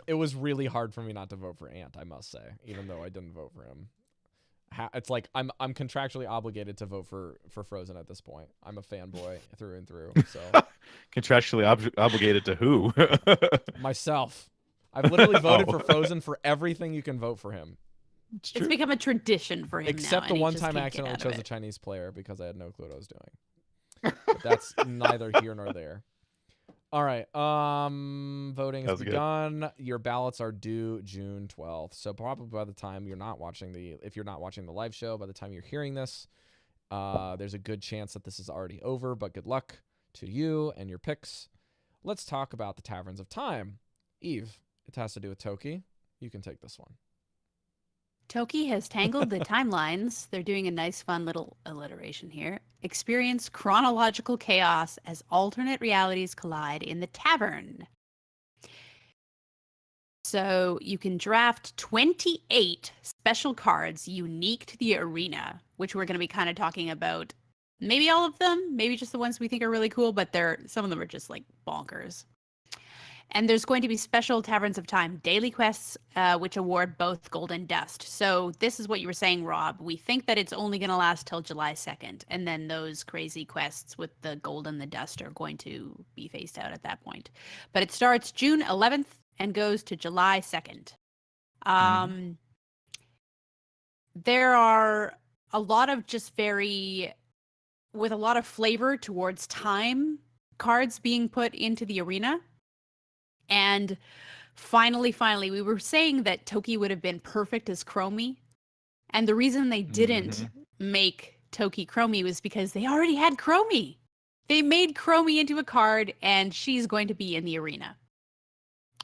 It was really hard for me not to vote for Ant, I must say, even though I didn't vote for him. It's like I'm contractually obligated to vote for Frozen at this point. I'm a fanboy through and through. So contractually obligated to who? Myself. I've literally voted for Frozen for everything you can vote for him. It's become a tradition for him Except now, the one time I accidentally chose a Chinese player because I had no clue what I was doing. But that's neither here nor there. All right. Voting has begun. Your ballots are due June 12th. So probably by the time you're not watching if you're not watching the live show, by the time you're hearing this, there's a good chance that this is already over, but good luck to you and your picks. Let's talk about the Taverns of Time. Eve, it has to do with Toki. You can take this one. Toki has tangled the timelines. They're doing a nice, fun little alliteration here. Experience chronological chaos as alternate realities collide in the tavern. So you can draft 28 special cards unique to the arena, which we're going to be kind of talking about. Maybe all of them, maybe just the ones we think are really cool, but some of them are just like bonkers. And there's going to be special Taverns of Time daily quests, which award both gold and dust. So this is what you were saying, Rob. We think that it's only going to last till July 2nd. And then those crazy quests with the gold and the dust are going to be phased out at that point. But it starts June 11th and goes to July 2nd. There are a lot of just with a lot of flavor towards time cards being put into the arena. And finally, we were saying that Toki would have been perfect as Chromie. And the reason they didn't make Toki Chromie was because they already had Chromie. They made Chromie into a card, and she's going to be in the arena,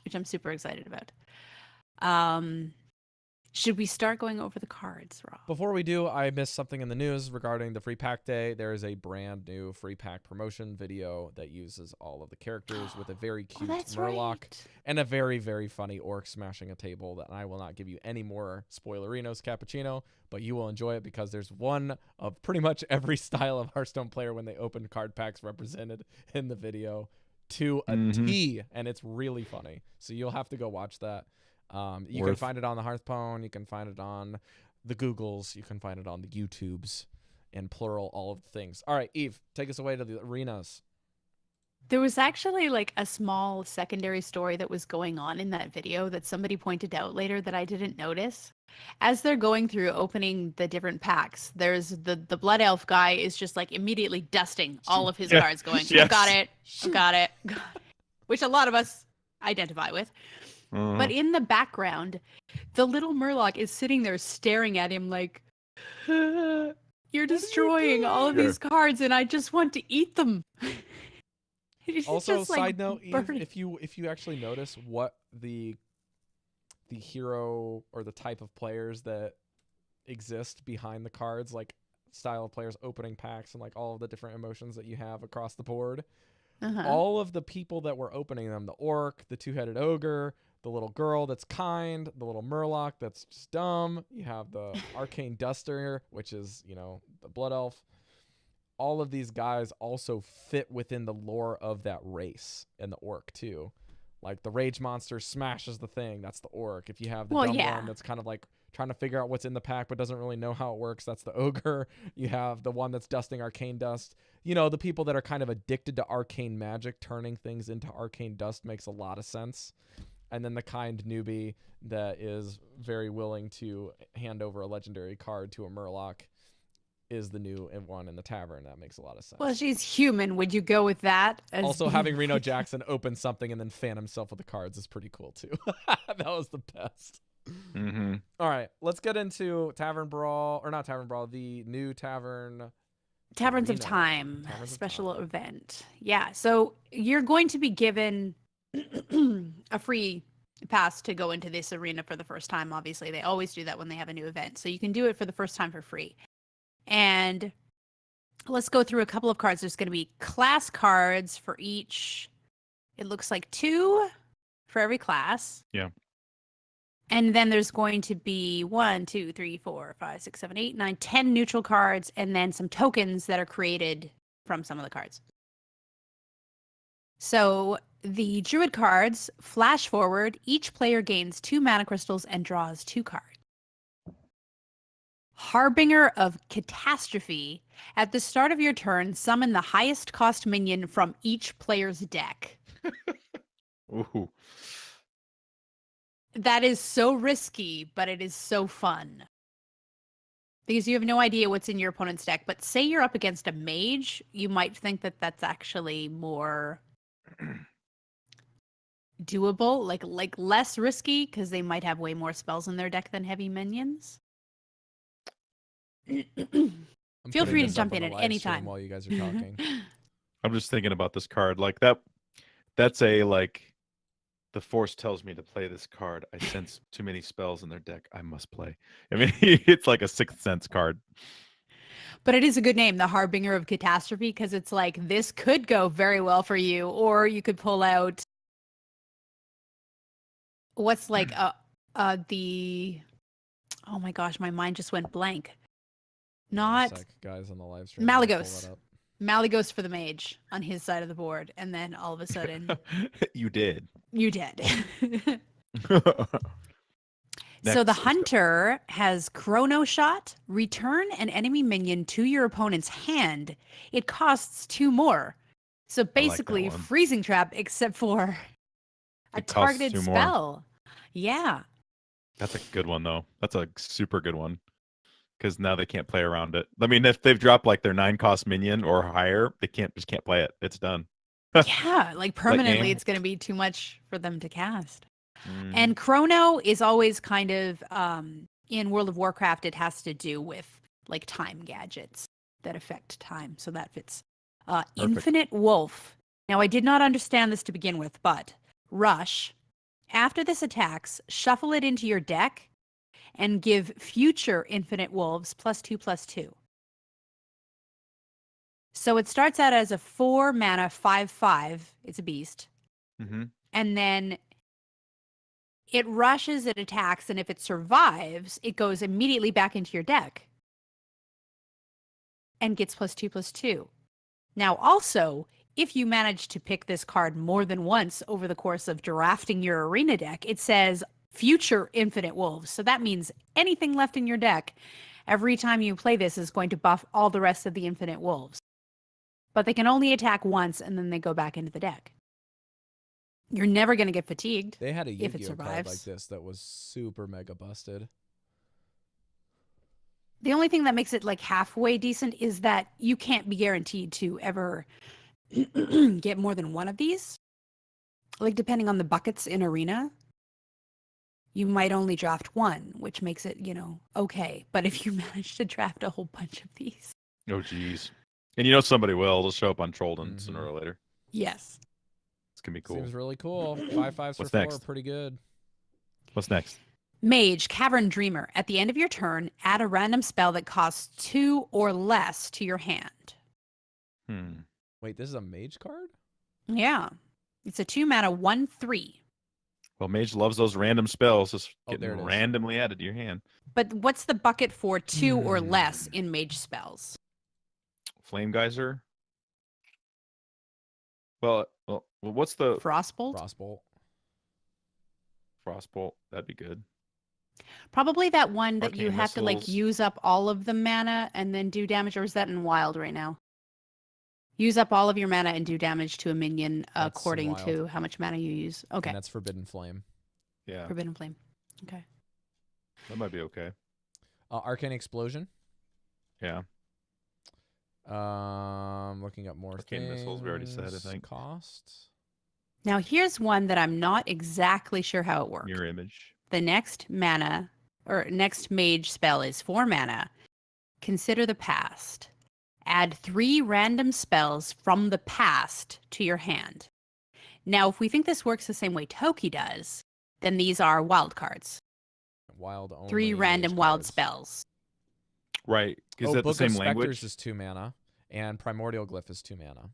which I'm super excited about. Should we start going over the cards, Rob? Before we do, I missed something in the news regarding the free pack day. There is a brand new free pack promotion video that uses all of the characters with a very cute Murloc and a very, very funny orc smashing a table that I will not give you any more spoilerinos, Cappuccino, but you will enjoy it because there's one of pretty much every style of Hearthstone player when they open card packs represented in the video to a T, and it's really funny. So you'll have to go watch that. You can find it on the Hearthstone. You can find it on the Googles. You can find it on the YouTubes, and plural, all of the things. All right, Eve, take us away to the arenas. There was actually like a small secondary story that was going on in that video that somebody pointed out later that I didn't notice. As they're going through opening the different packs, there's the Blood Elf guy is just like immediately dusting all of his cards going, I've got it, got it, which a lot of us identify with. But in the background, the little Murloc is sitting there staring at him like, you're destroying all of these cards and I just want to eat them. Also, just, side note, Eve, if you actually notice what the hero or the type of players that exist behind the cards, like style of players opening packs and like all of the different emotions that you have across the board, all of the people that were opening them, the orc, the two-headed ogre, the little girl that's kind, the little Murloc that's just dumb. You have the arcane duster, which is, the blood elf. all of these guys also fit within the lore of that race and the orc too. Like the rage monster smashes the thing, that's the orc. If you have the dumb one that's kind of like trying to figure out what's in the pack but doesn't really know how it works, that's the ogre. You have the one that's dusting arcane dust. You know, the people that are kind of addicted to arcane magic, turning things into arcane dust makes a lot of sense. And then the kind newbie that is very willing to hand over a legendary card to a murloc is the new one in the tavern. That makes a lot of sense. Well, she's human. Would you go with that? As Also, being having Reno like- Jackson open something and then fan himself with the cards is pretty cool too. That was the best. Mm-hmm. All right, let's get into Tavern Brawl, or not Tavern Brawl, the new Tavern. Taverns of Arena. Time Taverns of special Time. event. Yeah, so you're going to be given a free pass to go into this arena for the first time. Obviously, they always do that when they have a new event. So you can do it for the first time for free. And let's go through a couple of cards. There's going to be class cards for each. It looks like 2 for every class. Yeah. And then there's going to be 1, 2, 3, 4, 5, 6, 7, 8, 9, 10 neutral cards, and then some tokens that are created from some of the cards. So the Druid cards flash forward. Each player gains 2 mana crystals and draws 2 cards. Harbinger of Catastrophe. At the start of your turn, summon the highest cost minion from each player's deck. Ooh. That is so risky, but it is so fun. Because you have no idea what's in your opponent's deck. But say you're up against a mage, you might think that that's actually more doable, like less risky, because they might have way more spells in their deck than heavy minions. I'm Feel putting free to this jump up in on the at live any stream time. while you guys are talking. I'm just thinking about this card. Like that. That's a like. The Force tells me to play this card. I sense too many spells in their deck. I must play. I mean, it's like a Sixth Sense card. But it is a good name, the Harbinger of Catastrophe, because it's like, this could go very well for you, or you could pull out what's like the, oh my gosh, my mind just went blank. Not Guys on the live stream. I'll pull Malygos. that up. Malygos for the mage on his side of the board, and then all of a sudden You did. you did. Next, So the let's go. hunter has Chrono Shot. Return an enemy minion to your opponent's hand. It costs 2 more. So basically, one. freezing trap, except for a It costs targeted 2 more. spell. Yeah. That's a good one though. That's a super good one. Because now they can't play around it. I mean, if they've dropped like their 9-cost minion or higher, they can't play it. It's done. Yeah. Like permanently, game. it's going to be too much for them to cast. Mm. And Chrono is always kind of, in World of Warcraft, it has to do with like time gadgets that affect time. So that fits. Infinite Wolf. Now, I did not understand this to begin with, but Rush. After this attacks, shuffle it into your deck and give future Infinite Wolves +2/+2. So it starts out as a 4 mana 5/5. It's a beast. Mm-hmm. And then it rushes, it attacks, and if it survives, it goes immediately back into your deck and gets +2/+2. Now, also, if you manage to pick this card more than once over the course of drafting your arena deck, it says future Infinite Wolves. So that means anything left in your deck, every time you play this, is going to buff all the rest of the Infinite Wolves. But they can only attack once, and then they go back into the deck. You're never going to get fatigued. They had a if it Yu-Gi-Oh card like survives. this that was super mega busted. The only thing that makes it like halfway decent is that you can't be guaranteed to ever get more than one of these. Like depending on the buckets in arena, you might only draft one, which makes it, okay. But if you manage to draft a whole bunch of these. Oh, geez. And you know somebody will. They'll show up on Trollden sooner or later. Yes. It's going to be cool. Seems really cool. 5/5s for What's 4, next? pretty good. What's next? Mage, Cavern Dreamer. At the end of your turn, add a random spell that costs 2 or less to your hand. Wait, this is a mage card? Yeah. It's a 2 mana 1/3. Well, Mage loves those random spells just Oh, there getting it is. randomly added to your hand. But what's the bucket for 2 or less in mage spells? Flame Geyser. Well, what's the Frostbolt. Frostbolt. Frostbolt? That'd be good. Probably that one that you Arcane have to like missiles. use up all of the mana and then do damage, or is that in wild right now? Use up all of your mana and do damage to a minion That's in according wild. to how much mana you use. Okay. And that's Forbidden Flame. Yeah, Forbidden Flame. Okay. that might be okay. Arcane Explosion. Yeah. Looking up more Arcane things. missiles, we already said, I think. Costs. Now here's one that I'm not exactly sure how it works. Mirror image. The next mana or next mage spell is 4 mana. Consider the past. Add 3 random spells from the past to your hand. Now, if we think this works the same way Toki does, then these are wild cards. Wild only. 3 mage random wild cards. spells. Right. Is Oh, that Book the same of Specters language? is 2 mana, and Primordial Glyph is 2 mana,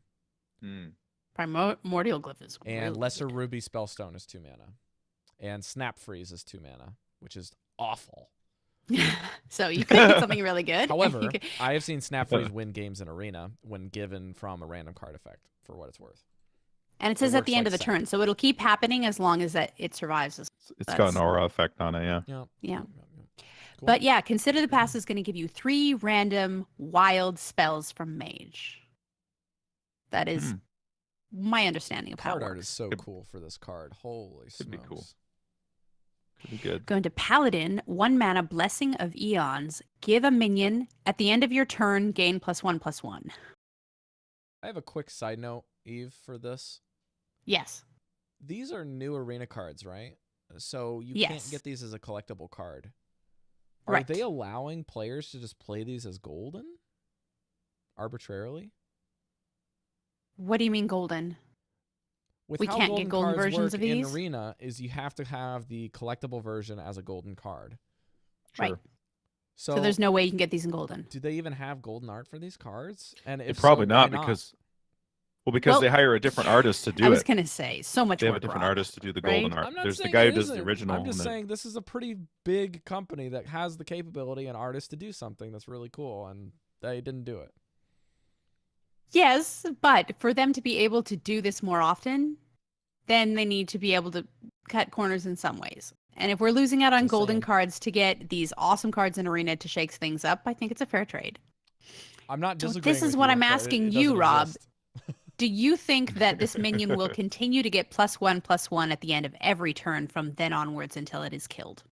Hmm. Primordial Glyph is and really Lesser good. Ruby Spellstone is 2 mana, and Snap Freeze is 2 mana, which is awful. So you could get something really good. However, You could- I have seen Snap Freeze win games in Arena when given from a random card effect, for what it's worth. and it says at the works end like of the sap. turn, so it'll keep happening as long as that it survives. It's got an That's- aura effect on it. Yeah. Yeah. Yeah. Cool. But yeah, Consider the Past is going to give you 3 random wild spells from Mage. That is my understanding of how Card it art works. is so Could- cool for this card. Holy Could be smokes. cool. Could be good. Going to Paladin, 1 mana, Blessing of Eons. Give a minion at the end of your turn, gain +1/+1. I have a quick side note, Eve, for this. Yes. These are new arena cards, right? So you Yes. can't get these as a collectible card. Are Right. they allowing players to just play these as golden? Arbitrarily? What do you mean golden? With We how can't get golden cards versions work of in these? Arena is you have to have the collectible version as a golden card. Right. Sure. So, So there's no way you can get these in golden. do they even have golden art for these cards? And They if probably so, why not because Well, they hire a different artist to do I was it. going to say, so much They have a work, different Rob. artist to do the right? golden art. I'm not There's the saying guy it who does the isn't. original. I'm just and then- saying this is a pretty big company that has the capability and artists to do something that's really cool, and they didn't do it. Yes, but for them to be able to do this more often, then they need to be able to cut corners in some ways. And if we're losing out on Just golden saying. cards to get these awesome cards in Arena to shake things up, I think it's a fair trade. I'm not So disagreeing. this is with what you, I'm but asking it you, doesn't Rob. exist. Do you think that this minion will continue to get +1/+1 at the end of every turn from then onwards until it is killed?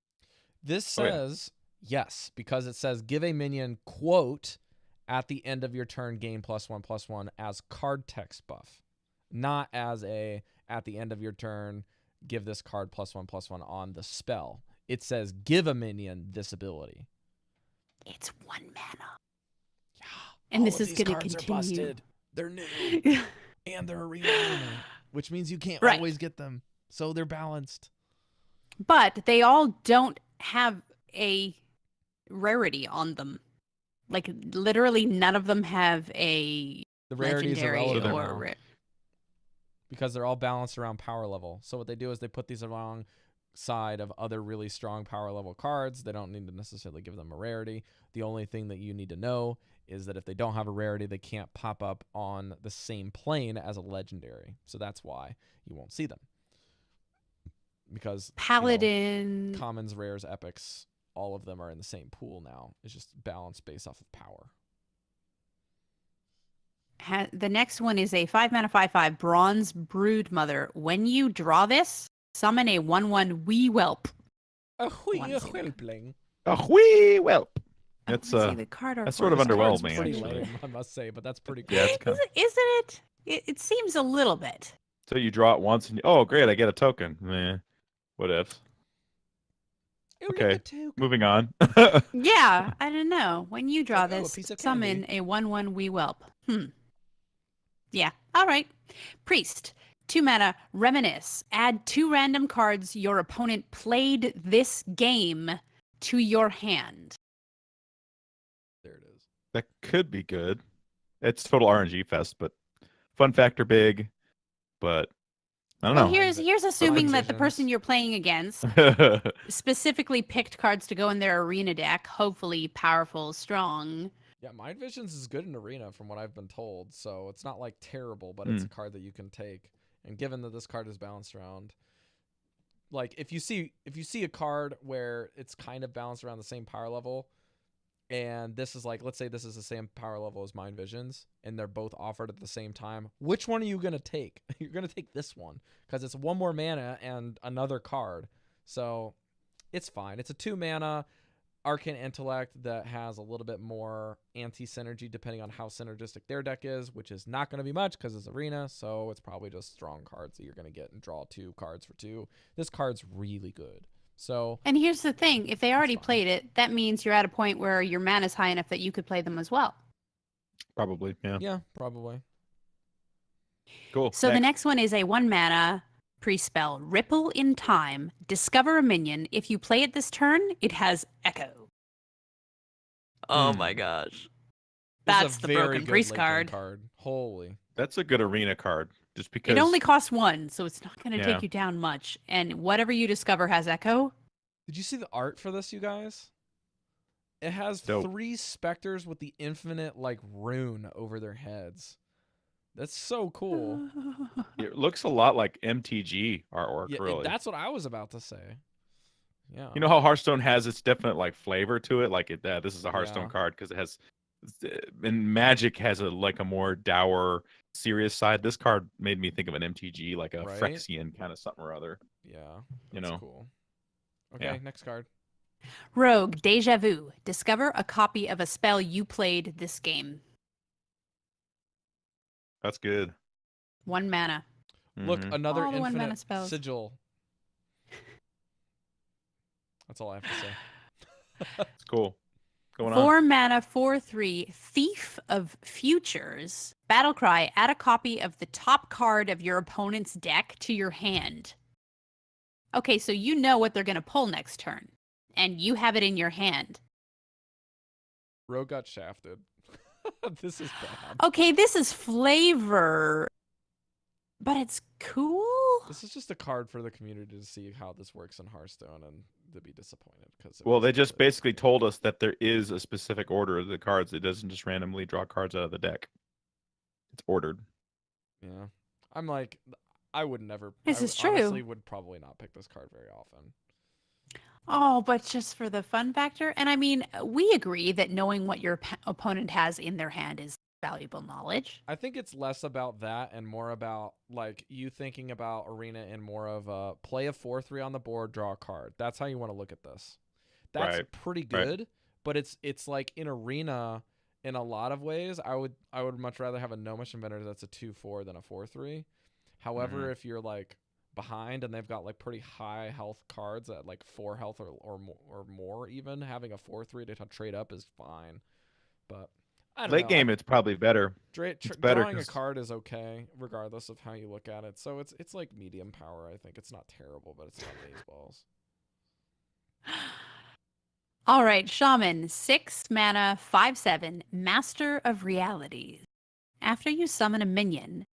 This Oh, yeah. says yes, because it says give a minion, quote, at the end of your turn, gain +1/+1 as card text buff, not as a at the end of your turn, give this card +1/+1 on the spell. It says give a minion this ability. It's 1 mana. Yeah. And all this of is these gonna cards are continue. busted. They're new and they're arena only, which means you can't Right. always get them. So they're balanced. But they all don't have a rarity on them. Like literally none of them have a The rarity is legendary irrelevant or now, because they're all balanced around power level. So what they do is they put these alongside of other really strong power level cards. They don't need to necessarily give them a rarity. The only thing that you need to know is that if they don't have a rarity, they can't pop up on the same plane as a legendary. So that's why you won't see them. Because Paladin. commons, rares, epics, all of them are in the same pool now. It's just balanced based off of power. The next one is a 5 mana 5/5 Bronze Broodmother. When you draw this, summon a 1/1 Wee Whelp. A Wanna see that? whelpling. A wee whelp. I That's wanna see the card art that's for sort of this. underwhelmed It's me, pretty actually. lame, I must say, but that's pretty cool. Yeah, it's kind of, Isn't it? It seems a little bit. so you draw it once and oh great, I get a token. Meh. What if? Okay. Moving on. Yeah, I don't know. When you draw Like, oh, a this, piece of summon candy. a 1/1 Wee Whelp. Yeah, all right. Priest, 2 mana, Reminisce. Add 2 random cards your opponent played this game to your hand. There it is. That could be good. It's total RNG fest, but fun factor big. But I Well, don't here's assuming that the decisions. person you're playing against know. specifically picked cards to go in their arena deck, hopefully powerful, strong. Yeah, Mind Visions is good in Arena from what I've been told, so it's not like terrible, but it's Hmm. a card that you can take. And given that this card is balanced around, like if you see a card where it's kind of balanced around the same power level, and this is like, let's say this is the same power level as Mind Visions, and they're both offered at the same time, which one are you gonna take? You're gonna take this one because it's 1 more mana and another card, so it's fine. It's a 2 mana Arcane Intellect that has a little bit more anti-synergy depending on how synergistic their deck is, which is not going to be much because it's Arena, so it's probably just strong cards that you're going to get and draw 2 cards for 2. This card's really good. So, And here's the thing, if they already fine. played it, that means you're at a point where your mana's high enough that you could play them as well. Probably, yeah. yeah, probably. Cool. So the next one is a 1 mana pre-spell, Ripple in Time. Discover a minion. If you play it this turn, it has Echo. Oh my gosh. This is That's a the very broken good priest late-game card. Holy. That's a good Arena card, just because It only costs 1, so it's not going to Yeah. take you down much. And whatever you discover has Echo. Did you see the art for this, you guys? It has Dope. 3 specters with the infinite like rune over their heads. That's so cool. it looks a lot like MTG artwork. Yeah, Really, that's what I was about to say. Yeah. you know how Hearthstone has its definite like flavor to it. Like this is a Hearthstone Yeah. card because it has, and Magic has a like a more dour, serious side. This card made me think of an MTG, like a Right? Phyrexian kind of something or other. Yeah. You That's know. cool. Okay, Yeah. next card. Rogue, Deja Vu. Discover a copy of a spell you played this game. That's good. 1 mana. Look, Mhm. another All the 1-mana infinite spells. sigil. That's all I have to say. It's cool. Going 4 on. mana, 4/3, Thief of Futures. Battlecry, add a copy of the top card of your opponent's deck to your hand. Okay, so you know what they're going to pull next turn, and you have it in your hand. Rogue got shafted. This is bad. Okay, this is flavor, but it's cool. This is just a card for the community to see how this works in Hearthstone and to be disappointed because. Well, they just basically told us that there is a specific order of the cards. It doesn't just randomly draw cards out of the deck. It's ordered. Yeah, I'm like, I would never. This I is true. Honestly, would probably not pick this card very often. Oh, but just for the fun factor. And I mean, we agree that knowing what your opponent has in their hand is valuable knowledge. I think it's less about that and more about like you thinking about Arena in more of a play a 4/3 on the board, draw a card. That's how you want to look at this. That's Right. pretty Right. good, but it's like in Arena in a lot of ways. I would much rather have a No Mission Vendor that's a 2/4 than a 4/3. However, if you're like behind and they've got like pretty high health cards at like 4 health or more, even having a 4/3 to trade up is fine. But I don't Late know. game, it's probably better. It's better Drawing a 'cause- card is okay, regardless of how you look at it. So it's like medium power. I think it's not terrible, but it's not baseballs. All right, Shaman, 6 mana, 5/7, Master of Realities. After you summon a minion,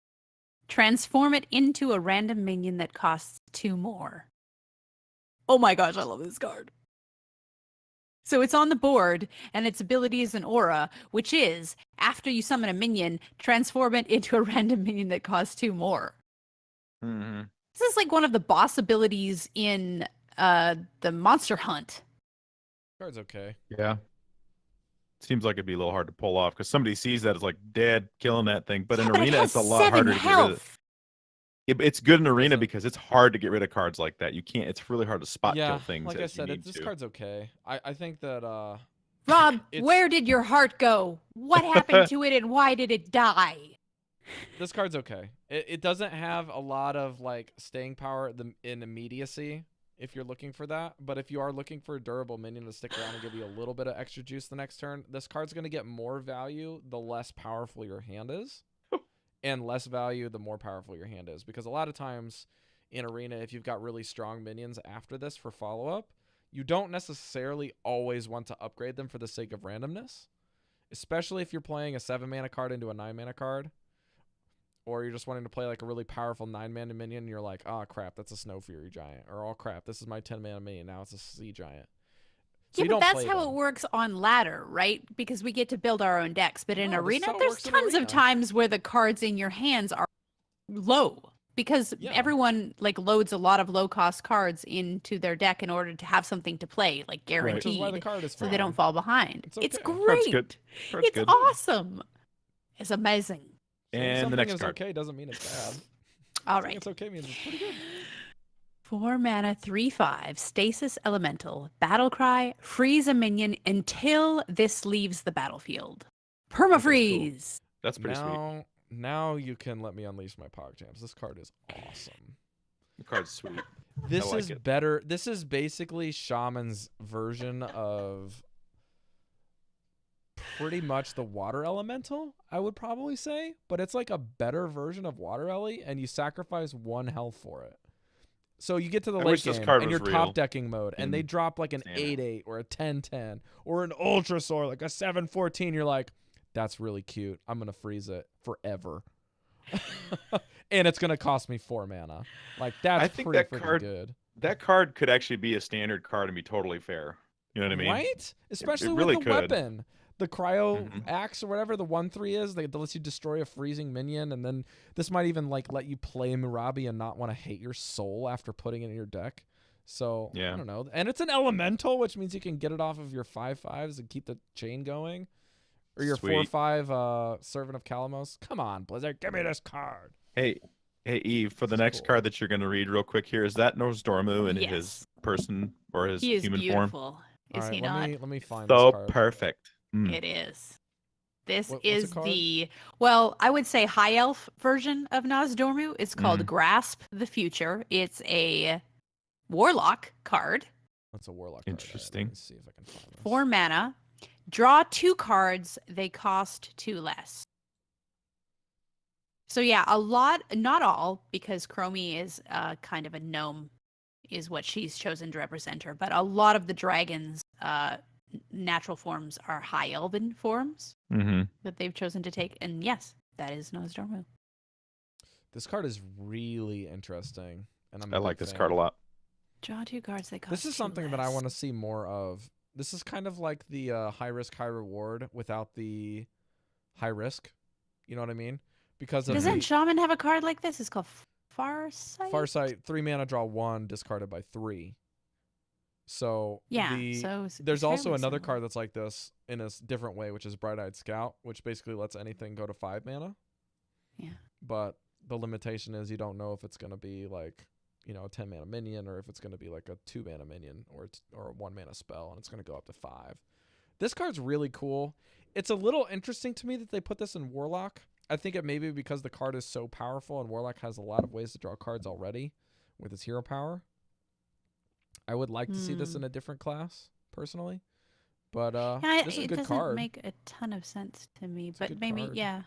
transform it into a random minion that costs 2 more. Oh my gosh, I love this card. So it's on the board, and its ability is an aura, which is, after you summon a minion, transform it into a random minion that costs 2 more. Mhm. This is like one of the boss abilities in the Monster Hunt. Card's okay. Yeah. Seems like it'd be a little hard to pull off because somebody sees that as like dead, killing that thing. But in Yeah, it Arena, has it's a lot 7 harder to get rid of. health. It's good in Arena it? because it's hard to get rid of cards like that. You can't. It's really hard to spot Yeah, kill things. like as I you said, need this to. card's okay. I think that Rob, It's- where did your heart go? What happened to it and why did it die? this card's okay. It doesn't have a lot of like staying power in immediacy if you're looking for that. But if you are looking for a durable minion to stick around and give you a little bit of extra juice the next turn, this card's going to get more value the less powerful your hand is, and less value the more powerful your hand is. Because a lot of times in Arena, if you've got really strong minions after this for follow-up, you don't necessarily always want to upgrade them for the sake of randomness, especially if you're playing a 7-mana card into a 9-mana card. Or you're just wanting to play like a really powerful 9-mana minion and you're like, oh crap, that's a Snow Fury Giant. Or oh crap, this is my 10-mana minion, now it's a Sea Giant. So yeah, you but don't that's play how them. it works on ladder, right? Because we get to build our own decks. But in No, this is arena, how it there's works in tons of arena. times where the cards in your hands are low because Yeah. everyone like loads a lot of low cost cards into their deck in order to have something to play, like Which is guaranteed, why the card is so they don't fine. fall behind. It's It's okay. great. Card's good. Card's It's good. awesome. It's amazing. Saying And the something next is card. okay doesn't mean it's bad. All Saying right. it's okay means it's pretty good. 4 mana, 3/5, Stasis Elemental, Battle Cry, freeze a minion until this leaves the battlefield. Permafreeze! That's pretty sweet. Now you can let me unleash my Pog Jams. This card is awesome. The card's sweet. This like is it. better. This is basically Shaman's version of pretty much the Water Elemental, I would probably say. But it's like a better version of Water Ellie, and you sacrifice 1 health for it. So you get to the I late wish this game, card and was you're real top decking mode, and they in drop like an Standard. 8/8 or a 10/10 or an Ultra Sword, like a 7/14. You're like, that's really cute. I'm gonna freeze it forever, and it's gonna cost me 4 mana. Like that's I think pretty that freaking card- good, That card could actually be a standard card and be totally fair. You know what I mean? right? Especially really with the could. weapon, the Cryo Mhm. Axe or whatever the 1/3 is. That lets you destroy a freezing minion, and then this might even like let you play Murabi and not want to hate your soul after putting it in your deck. So Yeah. I don't know, and it's an elemental, which means you can get it off of your 5/5s and keep the chain going, or your Sweet. 4/5 Servant of Kalamos. Come on, Blizzard, give me this card. Hey, Eve, for the This is next cool. card that you're going to read real quick here, is that Nosdormu in Yes. his person or his He is human form? beautiful. Is All right, he let not? me find So this card. perfect. Mm. It is. This What's it is called? the, well, I would say high elf version of Nozdormu. It's called Mhm. Grasp the Future. It's a warlock card. That's a warlock card. All right, Interesting. let me see if I can find this. 4 mana. Draw 2 cards. They cost 2 less. So yeah, a lot, not all, because Chromie is kind of a gnome, is what she's chosen to represent her. But a lot of the dragons' natural forms are high elven forms Mm-hmm. that they've chosen to take. And yes, that is Nozdormu. This card is really interesting, and I'm I a like big this fan. card a lot. Draw 2 cards. They cost This is 2 something that I less. want to see more of. This is kind of like the high risk, high reward without the high risk. You know what I mean? Because of Doesn't the Shaman have a card like this? It's called Farsight. Farsight, 3 mana, draw 1, discarded by 3. So Yeah. the So it's there's also fairly another similar. card that's like this in a different way, which is Bright-Eyed Scout, which basically lets anything go to 5 mana. Yeah. But the limitation is you don't know if it's going to be like, you know, a 10 mana minion, or if it's going to be like a 2 mana minion or a 1 mana spell, and it's going to go up to 5. This card's really cool. It's a little interesting to me that they put this in Warlock. I think it may be because the card is so powerful, and Warlock has a lot of ways to draw cards already with its hero power. I would like to see this in a different class, personally. But Yeah, this is a it good doesn't card. make a ton of sense to me, a but good maybe card. yeah.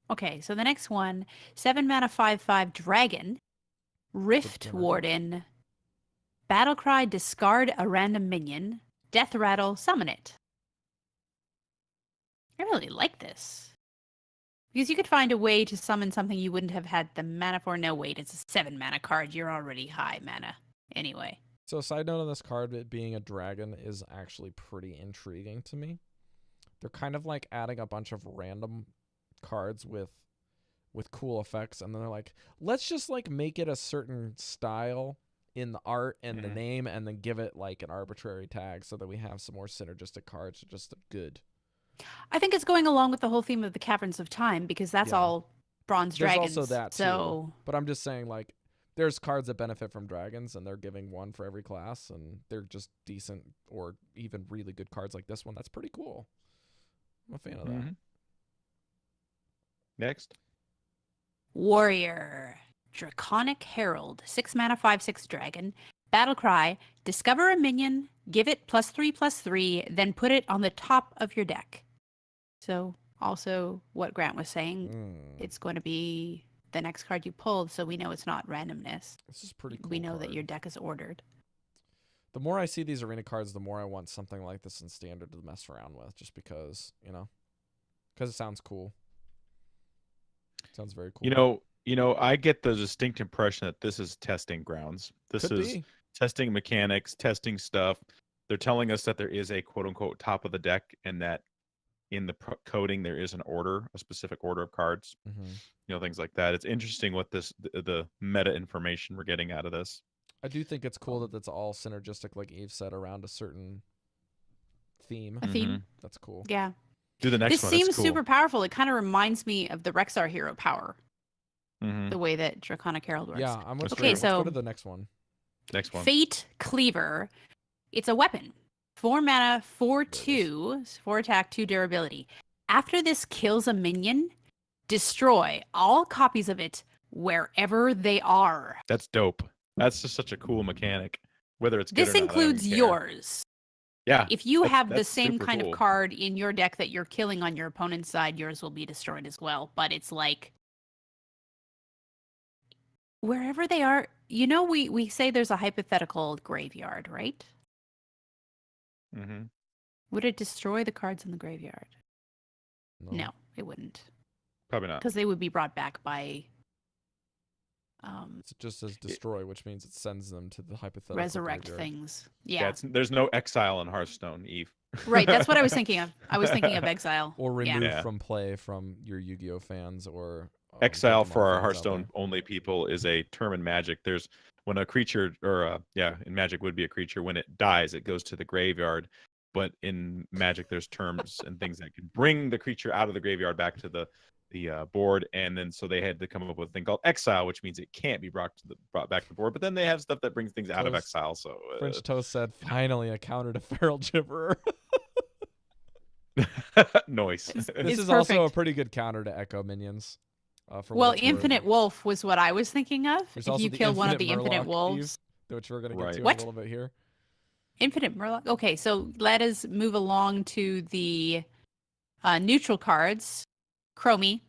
Okay, so the next one, 7 mana 5/5 dragon, Rift energy. Warden, Battlecry, discard a random minion, Death Rattle, summon it. I really like this. Because you could find a way to summon something you wouldn't have had the mana for. No, wait, it's a 7 mana card. You're already high mana. Anyway. So a side note on this card, it being a dragon is actually pretty intriguing to me. They're kind of like adding a bunch of random cards with cool effects, and then they're like, let's just like make it a certain style in the art and the name, and then give it like an arbitrary tag so that we have some more synergistic cards that are just good. I think it's going along with the whole theme of the Caverns of Time, because that's Yeah. all bronze There's dragons. also that too. So But I'm just saying, like, there's cards that benefit from dragons, and they're giving one for every class, and they're just decent or even really good cards like this one. That's pretty cool. I'm a fan of that. Mhm. Next. Warrior, Draconic Herald, 6 mana 5/6 dragon, Battlecry, discover a minion, give it +3/+3, then put it on the top of your deck. So also what Grant was saying, it's going to be the next card you pull, so we know it's not randomness. This is pretty cool. We know that card. your deck is ordered. The more I see these arena cards, the more I want something like this in standard to mess around with, just because, because it sounds cool. Sounds very cool. I get the distinct impression that this is testing grounds. This Could is be. testing mechanics, testing stuff. they're telling us that there is a quote unquote top of the deck, and that in the coding there is an order, a specific order of cards. Things like that. It's interesting what the meta information we're getting out of this. I do think it's cool that it's all synergistic, like Eve said, around a certain theme. A theme. That's cool. Yeah. Do the next This one. seems cool. super powerful. It kind of reminds me of the Rexar hero power. The way that Draconic Herald works. Yeah, I'm with Okay, you. so Let's go to the next one. Next one. Fate Cleaver. It's a weapon. 4 mana, 4/2, 4 attack, 2 durability. After this kills a minion, destroy all copies of it wherever they are. That's dope. That's just such a cool mechanic. Whether it's good This or not, I don't includes even care. yours. Yeah. If you have the that's same super kind cool. of card in your deck that you're killing on your opponent's side, yours will be destroyed as well. But it's like wherever they are, we say there's a hypothetical graveyard, right? Mm-hmm. Would it destroy the cards in the graveyard? No, it wouldn't. Probably not. Because they would be brought back by It just says destroy, which means it sends them to the hypothetical resurrect graveyard. things. Yeah. There's no exile in Hearthstone, Eve. Right, that's what I was thinking of. I was thinking of exile. Or remove Yeah. from play from your Yu-Gi-Oh fans, or Exile Pokemon for our fans out Hearthstone there. only people is a term in Magic. There's when a creature, or in Magic would be a creature, when it dies, it goes to the graveyard. But in Magic, there's terms and things that can bring the creature out of the graveyard back to the board, and then so they had to come up with a thing called exile, which means it can't be brought back to the board. But then they have stuff that brings things out of Toast. exile. So French Toast said, "Finally, a counter to Feral Gibberer." noise. This It's is also a perfect. pretty good counter to Echo minions. For Well, what it's worth. Infinite Wolf was what I was thinking of. There's If also you the kill one of the Infinite Infinite Murloc, Wolves. Eve, which we're going to get Right. to in What? a little bit here. Infinite Murloc. Okay, so let us move along to the neutral cards. Chromie.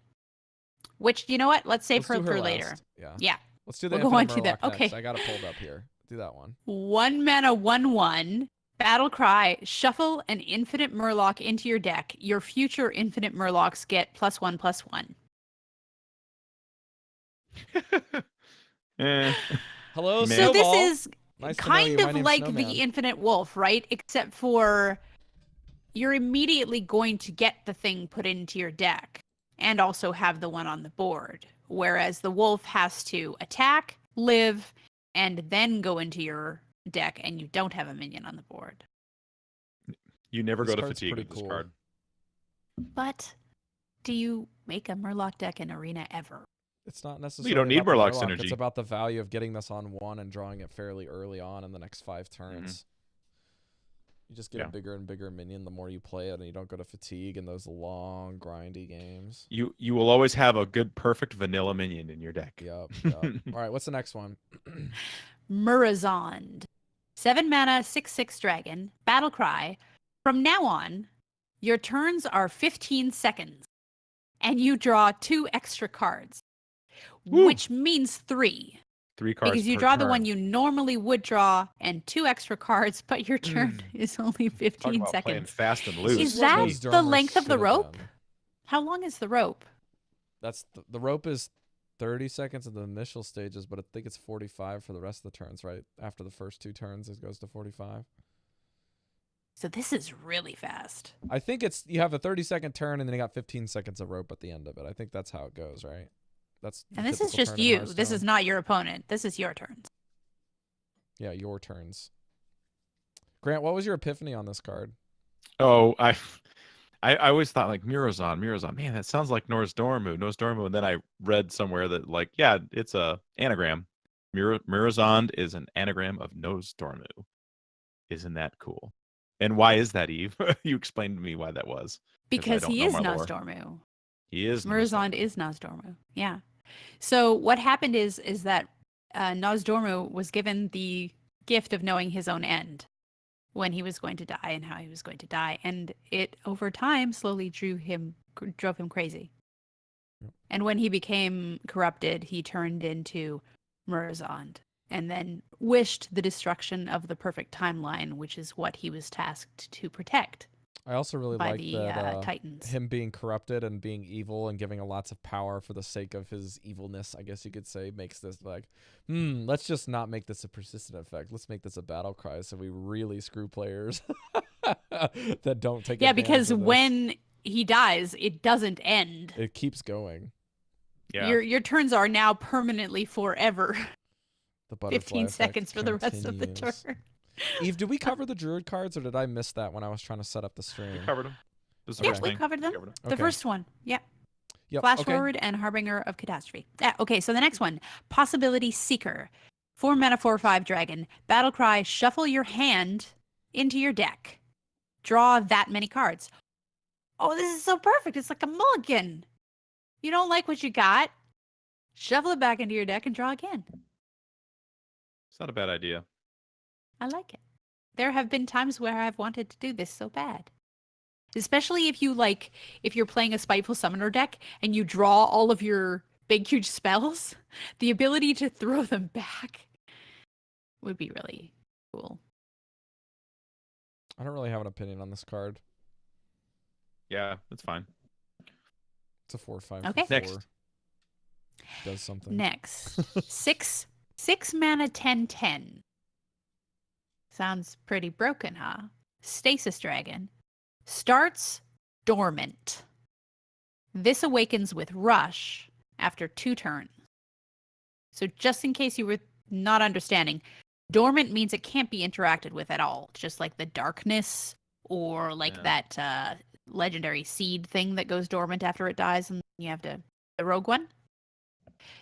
Which, you know what? Let's save Let's do her her later. last. Yeah. Yeah. Let's do the We'll go Infinite on to that. Murloc next. Okay. I got it pulled up here. Do that one. 1 mana, 1/1. Battle Cry. Shuffle an Infinite Murloc into your deck. Your future Infinite Murlocs get +1/+1. Hello, Man. So this Snowball. is Nice to know kind you. My of name's like Snowman. the Infinite Wolf, right? Except for you're immediately going to get the thing put into your deck and also have the one on the board. Whereas the wolf has to attack, live, and then go into your deck, and you don't have a minion on the board. You never This go to card's fatigue pretty with this cool. card. But do you make a Murloc deck in Arena ever? It's not necessarily. don't need about the Murloc Murloc, synergy. It's about the value of getting this on one and drawing it fairly early on in the next 5 turns. You just get a Yeah. bigger and bigger minion the more you play it, and you don't go to fatigue in those long, grindy games. You will always have a good, perfect vanilla minion in your deck. Yep. All right, what's the next one? Murazond. 7 mana, 6/6 dragon. Battle Cry. From now on, your turns are 15 seconds. And you draw 2 extra cards. Woo. Which means 3. 3 cards Because you per draw the turn. one you normally would draw and 2 extra cards, but your turn is only Talk 15 about playing seconds. fast and This loose. Is what that those the Dormers length of the should have rope? done. How long is the rope? That's the rope is 30 seconds in the initial stages, but I think it's 45 for the rest of the turns, right? After the first 2 turns, it goes to 45. So this is really fast. I think it's you have a 30-second turn, and then you got 15 seconds of rope at the end of it. I think that's how it goes, right? That's the And this is typical just turn in you. This Hearthstone. is not your opponent. This is your turns. Yeah, your turns. Grant, what was your epiphany on this card? Oh, I always thought like Murazond. Man, that sounds like Norse Dormu. And then I read somewhere that like, yeah, it's a anagram. Murazond is an anagram of Nose Dormu. Isn't that cool? And why is that, Eve? You explained to me why that was. Because don't he know is my lore. Nozdormu. He is Murazond is Nozdormu. Yeah. So what happened is that Nozdormu was given the gift of knowing his own end when he was going to die and how he was going to die, and it over time slowly drove him crazy. And when he became corrupted, he turned into Murazond and then wished the destruction of the perfect timeline, which is what he was tasked to protect. I also really by like the that Titans. him being corrupted and being evil and giving lots of power for the sake of his evilness, I guess you could say, makes this like, let's just not make this a persistent effect. Let's make this a battle cry so we really screw players that don't take Yeah, advantage because of this. when he dies, it doesn't end. It keeps going. Yeah. Your turns are now permanently forever. The butterfly 15 effect seconds for the rest of the continues. turn. Eve, did we cover the druid cards or did I miss that when I was trying to set up the We stream? covered them. This is the Yeah, first we thing. covered them. Covered 'em. The Okay. first one. Yeah. Yep. Flash okay. forward and harbinger of catastrophe. Okay, so the next one, possibility seeker. 4 mana 4/5 dragon. Battle cry, shuffle your hand into your deck. Draw that many cards. Oh, this is so perfect. It's like a mulligan. You don't like what you got? Shuffle it back into your deck and draw again. It's not a bad idea. I like it. There have been times where I've wanted to do this so bad. Especially if you're playing a Spiteful Summoner deck and you draw all of your big, huge spells, the ability to throw them back would be really cool. I don't really have an opinion on this card. Yeah, that's fine. It's a 4/5. Okay. For Next. 4. Does something. Next, 6 mana 10/10. Sounds pretty broken, huh? Stasis Dragon. Starts dormant. This awakens with Rush after 2 turns. So just in case you were not understanding, dormant means it can't be interacted with at all. Just like the darkness or like Yeah. that legendary seed thing that goes dormant after it dies and you have to the rogue one.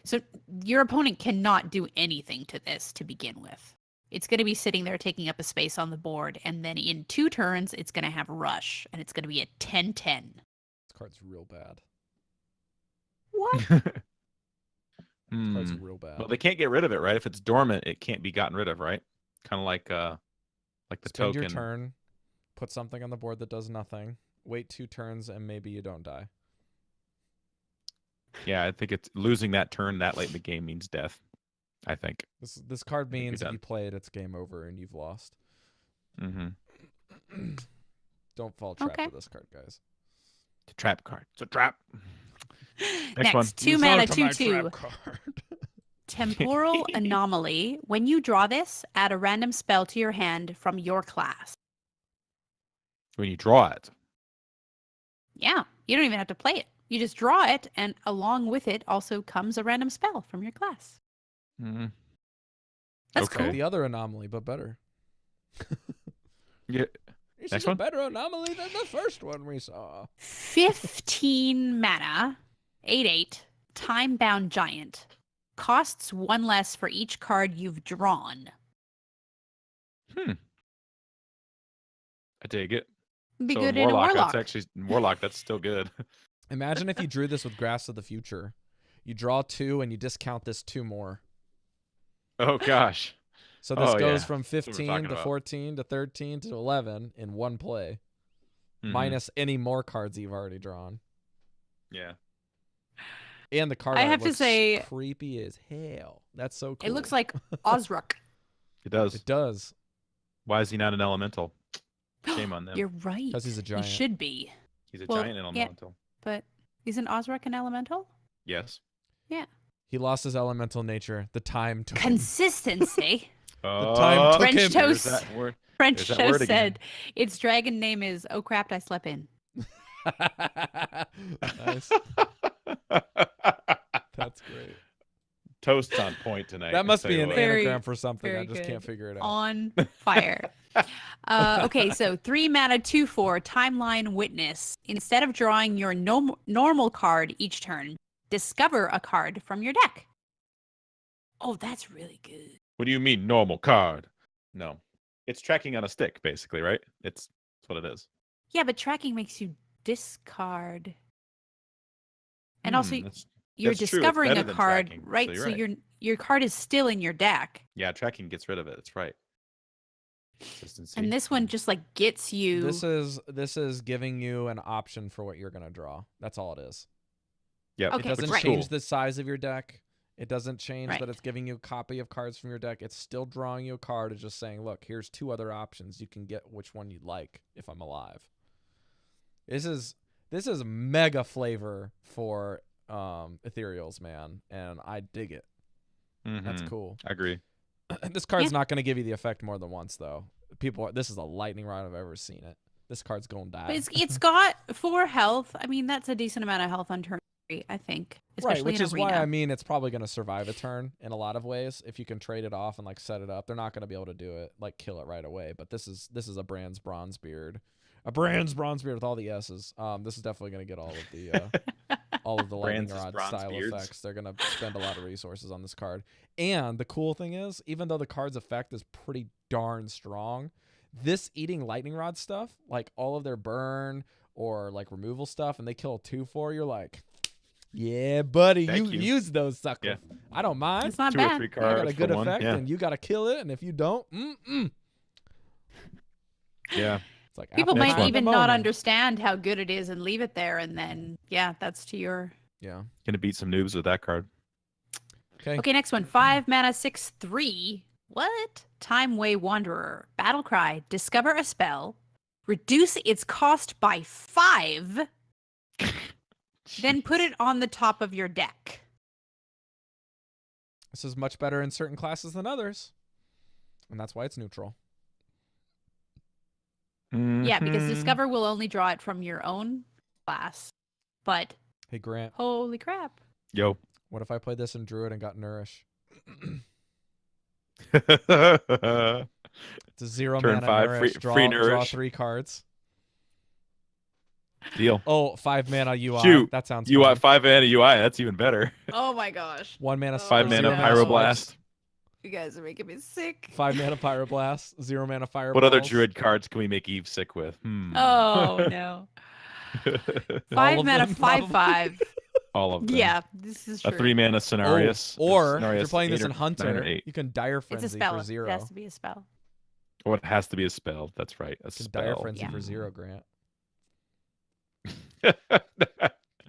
So your opponent cannot do anything to this to begin with. It's going to be sitting there taking up a space on the board, and then in 2 turns, it's going to have Rush, and it's going to be a 10/10. This card's real bad. What? This card's Hmm. real bad. Well, they can't get rid of it, right? If it's dormant, it can't be gotten rid of, right? Kind of like the Spend token. your turn, put something on the board that does nothing, wait 2 turns, and maybe you don't die. Yeah, I think it's losing that turn that late in the game means death. I think. This card think you're means if done. you play it, it's game over and you've lost. Mm-hmm. Don't fall trap Okay. for this card, guys. It's a trap card. It's a trap. Next one. 2 mana 2/2. Temporal Anomaly. When you draw this, add a random spell to your hand from your class. When you draw it. Yeah, you don't even have to play it. You just draw it, and along with it also comes a random spell from your class. Mm-hmm. That's Okay. cool. The other anomaly, but better. Yeah. This Next is a one? better anomaly than the first one we saw. 15 mana, 8/8, time-bound giant. Costs 1 less for each card you've drawn. I dig it. Be So good in a warlock. That's actually Warlock. That's still good. Imagine if you drew this with Grasp of the Future. You draw 2 and you discount this 2 more. Oh gosh. So this Oh, goes yeah. from That's what we're 15 talking to about. 14 to 13 to 11 in one play, Mhm. minus any more cards you've already drawn. Yeah. And the card I art have to looks say- creepy as hell. That's so cool. It looks like Osruk. It does. It does, Why is he not an elemental? Shame on them. You're right. because he's a He giant. should be. He's a well, giant yeah. elemental. But isn't Osruk an elemental? Yes. He lost his elemental nature. The time took him. Consistency. time took French him. toast. There's that word. French There's that word Toast again. said its dragon name is Oh Crap, I Slept In. Nice. That's great. Toast's on point tonight. That I'll must tell be you an what. Very- anagram for something. I very just can't good. figure it out. On fire. Okay, so 3 mana 2/4 Timeline Witness. Instead of drawing your normal card each turn, discover a card from your deck. Oh, that's really good. What do you mean normal card? No. It's tracking on a stick, basically, right? That's what it is. Yeah, but tracking makes you discard. And also, That's- you're that's true. It's discovering better a than card, tracking, so right? you're So right. your card is still in your deck, yeah, tracking gets rid of it. That's right. Consistency. and this one just like gets you. This is giving you an option for what you're gonna draw. That's all it is. Yeah. Okay, It doesn't right. change the size of your deck. It doesn't change Right. that it's giving you a copy of cards from your deck. It's still drawing you a card. It's just saying, look, here's 2 other options. You can get which one you'd like if I'm alive. This is mega flavor for ethereals, man, and I dig it. That's Mhm. cool. I agree. This card's not going to give you the effect more than once, though. This is a lightning rod I've ever seen it. This card's going to die. But it's got 4 health. I mean, that's a decent amount of health on turn 3, I think. Right, Especially which in is arena. why I mean it's probably going to survive a turn in a lot of ways. If you can trade it off and like set it up, they're not going to be able to do it like kill it right away. But this is a Brand's Bronzebeard, with all the S's. This is definitely going to get all of the lightning Brand's rod style Bronzebeards. effects. They're going to spend a lot of resources on this card. And the cool thing is, even though the card's effect is pretty darn strong, this eating lightning rod stuff, like all of their burn or like removal stuff, and they kill a 2/4, you're like, yeah, buddy, you Thank you. use those suckers. Yeah. I don't mind. It's not 2 or bad. 3 I cards got a good for one. effect, Yeah. and you got to kill it. And if you don't, Yeah. it's like People apple might pie in the even not moment. understand how good it is and leave it there, and then that's to your. Yeah. Gonna beat some noobs with that card. Okay. Okay, next one. 5 mana, 6/3. What? Time Way Wanderer. Battle Cry. Discover a spell. Reduce its cost by 5. Then put it on the top of your deck. This is much better in certain classes than others, and that's why it's neutral. Yeah, because Mhm. Discover will only draw it from your own class. But Hey Grant, holy crap. Yo. what if I played this in Druid and got Nourish? It's a 0 Turn mana 5, Nourish. free Draw Nourish. 3 cards. Deal. Oh, 5 mana UI. Shoot, That sounds UI fun. 5 mana UI. That's even better. Oh my gosh. 1 mana. 5 Oh, mana yeah. Pyroblast. You guys are making me sick. 5 mana Pyroblast. 0 mana Fireballs. What other Druid cards can we make Eve sick with? Oh no. All 5 of mana, them, 5/5. All of them. Yeah, this is true. A 3 mana Oh, Cenarius. or if Cenarius you're playing this 8 in or 9 or Hunter, 8. you can Dire It's Frenzy a spell. for 0. It has to be a spell. Oh, it has to be a spell. That's right. A You can Dire spell. Frenzy Yeah. for 0, Grant.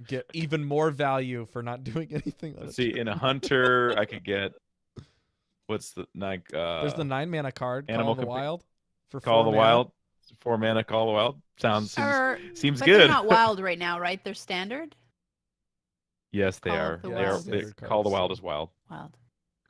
Get even more value for not doing anything. Let's see. In a Hunter, I could get. What's the like? There's the 9 mana card, Animal Call of the Compa- Wild. For Call 4 the mana. Wild. 4 mana Call the Wild. Seems But good. they're not wild right now, right? They're standard? Yes, they Call are. of the They Wild. are. Yeah, They, standard Call the cards. Wild is wild. Wild.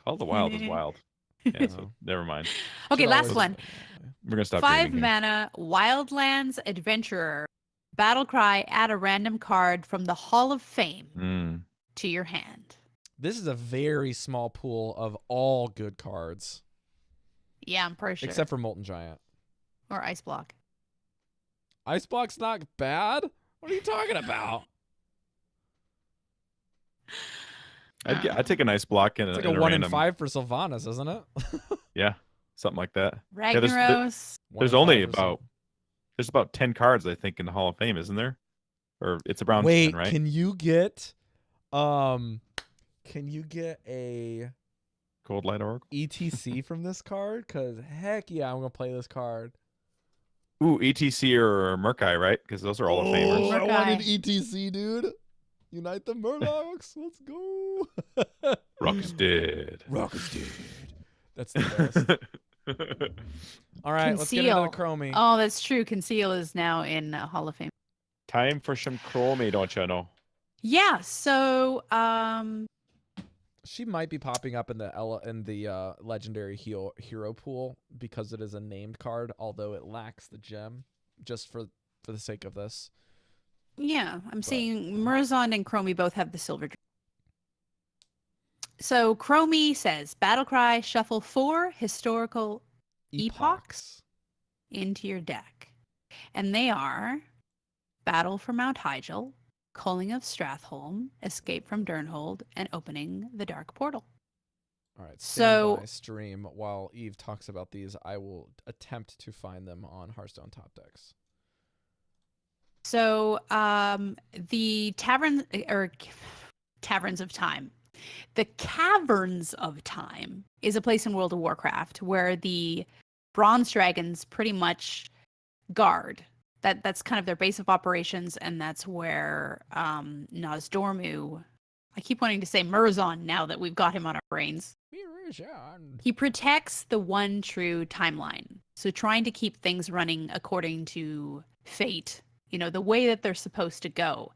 Call the Wild is wild. Yeah, so Oh. never mind. Okay, Should last always one. play that way. We're gonna stop. 5 dreaming here. mana, Wildlands Adventurer. Battle Cry, add a random card from the Hall of Fame Mm. to your hand. This is a very small pool of all good cards, Yeah, I'm pretty sure. except for Molten Giant. or Ice Block. Ice Block's not bad. What are you talking about? I'd take a nice block and It's like and a 1 in random. 5 for Sylvanas, isn't it? Yeah, something like that. Ragnaros. 1 There's in only 5 or about something. there's about 10 cards I think in the Hall of Fame, isn't there? Or it's around Wait, 10, right? can you get a Cold Light Oracle. ETC from this card? Cause heck yeah, I'm gonna play this card. Ooh, ETC or Murkai, right? Because those are all of Oh, Famers. I want an Murkai. ETC, dude. Unite the Murlocs. Let's go. Rock is dead. Rock is dead. That's the best. All right, let's get into the Conceal. Chromie. Oh, that's true. Conceal is now in Hall of Fame. Time for some Chromie, don't you know? Yeah, so She might be popping up in the legendary hero pool because it is a named card, although it lacks the gem. Just for the sake of this, yeah, I'm seeing Murazond and Chromie both have the silver. So Chromie says, Battlecry, shuffle 4 historical Epochs into your deck. And they are Battle for Mount Hyjal, Culling of Strathholm, Escape from Durnhold, and Opening the Dark Portal. All right, So- stand by stream while Eve talks about these. I will attempt to find them on Hearthstone top decks. So the Taverns of Time. The Caverns of Time is a place in World of Warcraft where the bronze dragons pretty much guard. That's kind of their base of operations, and that's where Nozdormu. I keep wanting to say Murazond now that we've got him on our brains. He protects the one true timeline. So trying to keep things running according to fate the way that they're supposed to go.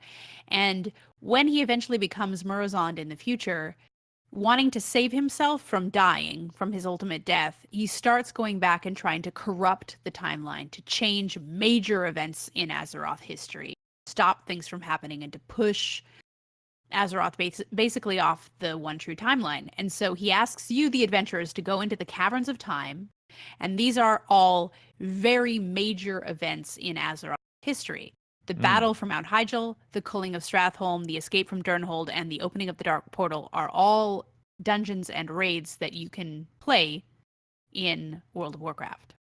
And when he eventually becomes Murozond in the future, wanting to save himself from dying, from his ultimate death, he starts going back and trying to corrupt the timeline, to change major events in Azeroth history, stop things from happening, and to push Azeroth basically off the one true timeline. And so he asks you, the adventurers, to go into the Caverns of Time. And these are all very major events in Azeroth history. The battle for Mount Hyjal, the culling of Stratholme, the escape from Durnhold, and the opening of the Dark Portal are all dungeons and raids that you can play in World of Warcraft.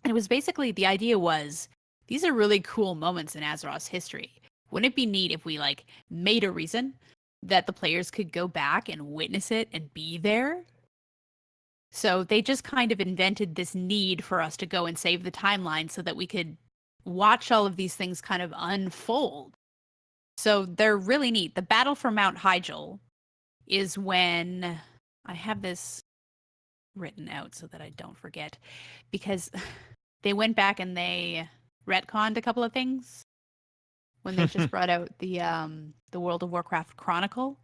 And it was basically, the idea was, these are really cool moments in Azeroth's history. Wouldn't it be neat if we made a reason that the players could go back and witness it and be there? So they just kind of invented this need for us to go and save the timeline so that we could watch all of these things kind of unfold. So they're really neat. The battle for Mount Hyjal is when, I have this written out so that I don't forget, because they went back and they retconned a couple of things when they just brought out the World of Warcraft Chronicle.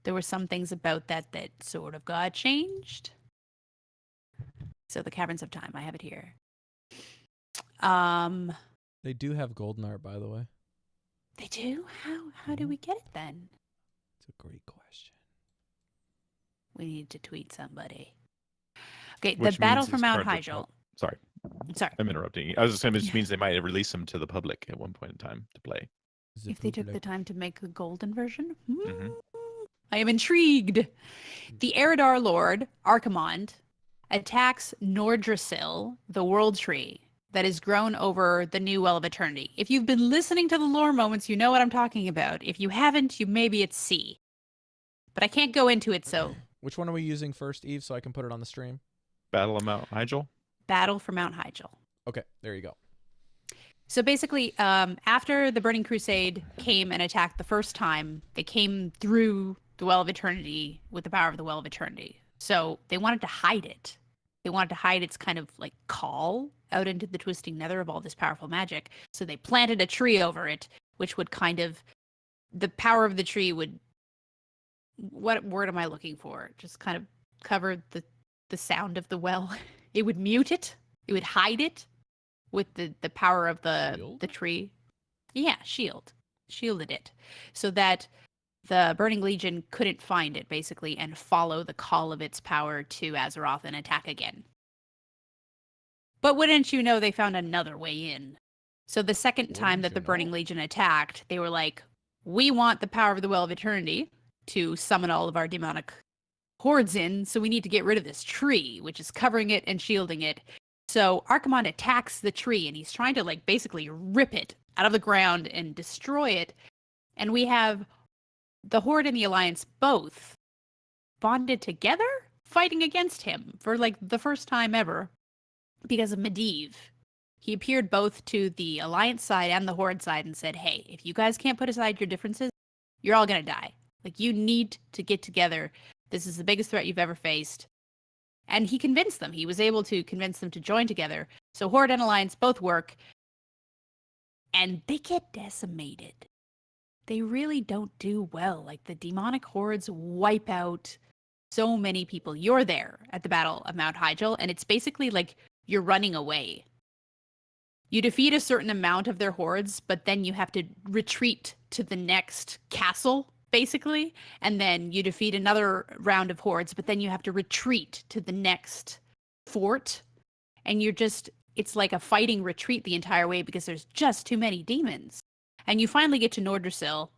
There were some things about that sort of got changed. So the Caverns of Time, I have it here. They do have golden art, by the way. They do? How do we get it then? It's a great question. We need to tweet somebody. Okay, Which the battle means for it's Mount hard to Hyjal. Sorry, Sorry. I'm interrupting you. I was just saying, this means they might release them to the public at one point in time to play. If they took the time to make the golden version? Mhm. I am intrigued. The Eridar Lord, Archimonde, attacks Nordrassil, the World Tree, that is grown over the new Well of Eternity. If you've been listening to the lore moments, you know what I'm talking about. If you haven't, you maybe it's C. But I can't go into it, so... Which one are we using first, Eve, so I can put it on the stream? Battle of Mount Hyjal? Battle for Mount Hyjal. Okay, there you go. So basically, after the Burning Crusade came and attacked the first time, they came through the Well of Eternity with the power of the Well of Eternity. So they wanted to hide it. They wanted to hide its kind of call out into the twisting nether of all this powerful magic. So they planted a tree over it, which would the power of the tree would, what word am I looking for? Just kind of cover the sound of the well. It would mute it. It would hide it with the power of the tree. Yeah, shielded it, so that the Burning Legion couldn't find it, basically, and follow the call of its power to Azeroth and attack again. But wouldn't you know, they found another way in. So the second time that the Burning Legion attacked, they were like, we want the power of the Well of Eternity to summon all of our demonic hordes in, so we need to get rid of this tree, which is covering it and shielding it. So Archimonde attacks the tree, and he's trying to basically rip it out of the ground and destroy it. And we have the Horde and the Alliance both bonded together, fighting against him for the first time ever because of Medivh. He appeared both to the Alliance side and the Horde side and said, hey, if you guys can't put aside your differences, you're all gonna die. You need to get together. This is the biggest threat you've ever faced. And he convinced them. He was able to convince them to join together. So Horde and Alliance both work. And they get decimated. They really don't do well. The demonic hordes wipe out so many people. You're there at the Battle of Mount Hyjal, and it's basically you're running away. You defeat a certain amount of their hordes, but then you have to retreat to the next castle, basically, and then you defeat another round of hordes, but then you have to retreat to the next fort, and it's like a fighting retreat the entire way because there's just too many demons. And you finally get to Nordrassil,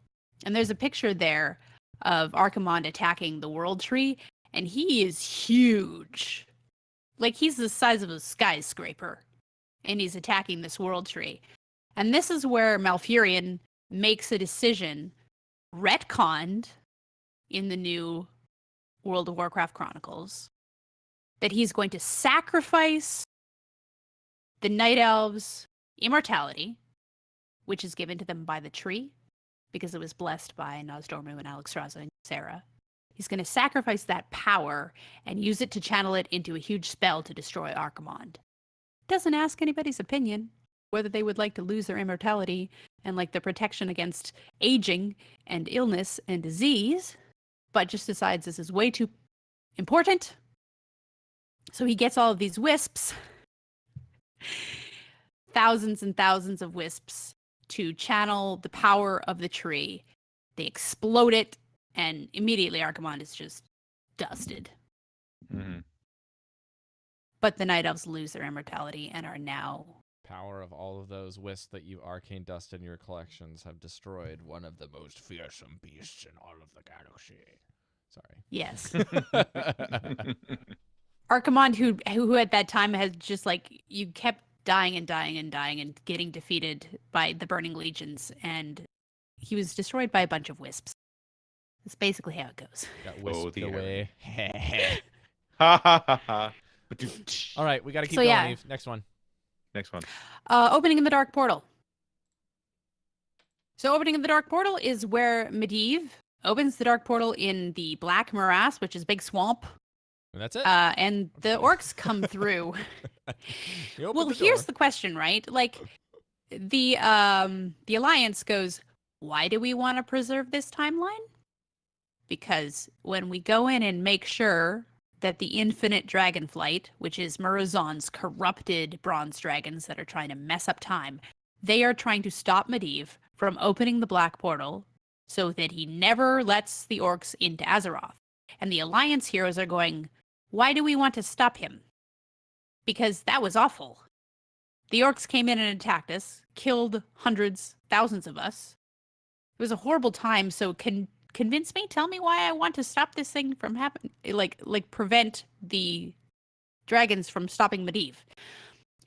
and there's a picture there of Archimonde attacking the World Tree, and he is huge. He's the size of a skyscraper, and he's attacking this World Tree. And this is where Malfurion makes a decision, retconned in the new World of Warcraft Chronicles, that he's going to sacrifice the Night Elves' immortality, which is given to them by the tree, because it was blessed by Nosdormu and Alexstrasza and Sarah. He's going to sacrifice that power and use it to channel it into a huge spell to destroy Archimonde. Doesn't ask anybody's opinion. whether they would like to lose their immortality and like the protection against aging and illness and disease, but just decides this is way too important. So he gets all of these wisps, thousands and thousands of wisps, to channel the power of the tree. They explode it, and immediately Archimonde is just dusted. Mm-hmm. But the Night Elves lose their immortality and are now... Power of all of those wisps that you arcane dust in your collections have destroyed one of the most fearsome beasts in all of the galaxy. Sorry. Yes. Archimonde, who at that time has just like, you kept dying and dying and dying and getting defeated by the Burning Legions, and he was destroyed by a bunch of wisps. That's basically how it goes. Got whisked the away. Ha ha ha ha. All right, we got to keep So, going, yeah. Eve. Next one. Next one. Opening in the Dark Portal. So opening in the Dark Portal is where Medivh opens the Dark Portal in the Black Morass, which is a big swamp. And that's it. And the orcs come through. You open Well, the here's door. the question, right? Like, the Alliance goes, why do we want to preserve this timeline? Because when we go in and make sure that the infinite dragonflight, which is Murazon's corrupted bronze dragons that are trying to mess up time, they are trying to stop Medivh from opening the Black Portal so that he never lets the orcs into Azeroth. And the Alliance heroes are going, why do we want to stop him? Because that was awful. The orcs came in and attacked us, killed hundreds, thousands of us. It was a horrible time, so convince me, tell me why I want to stop this thing from happening, like prevent the dragons from stopping Medivh.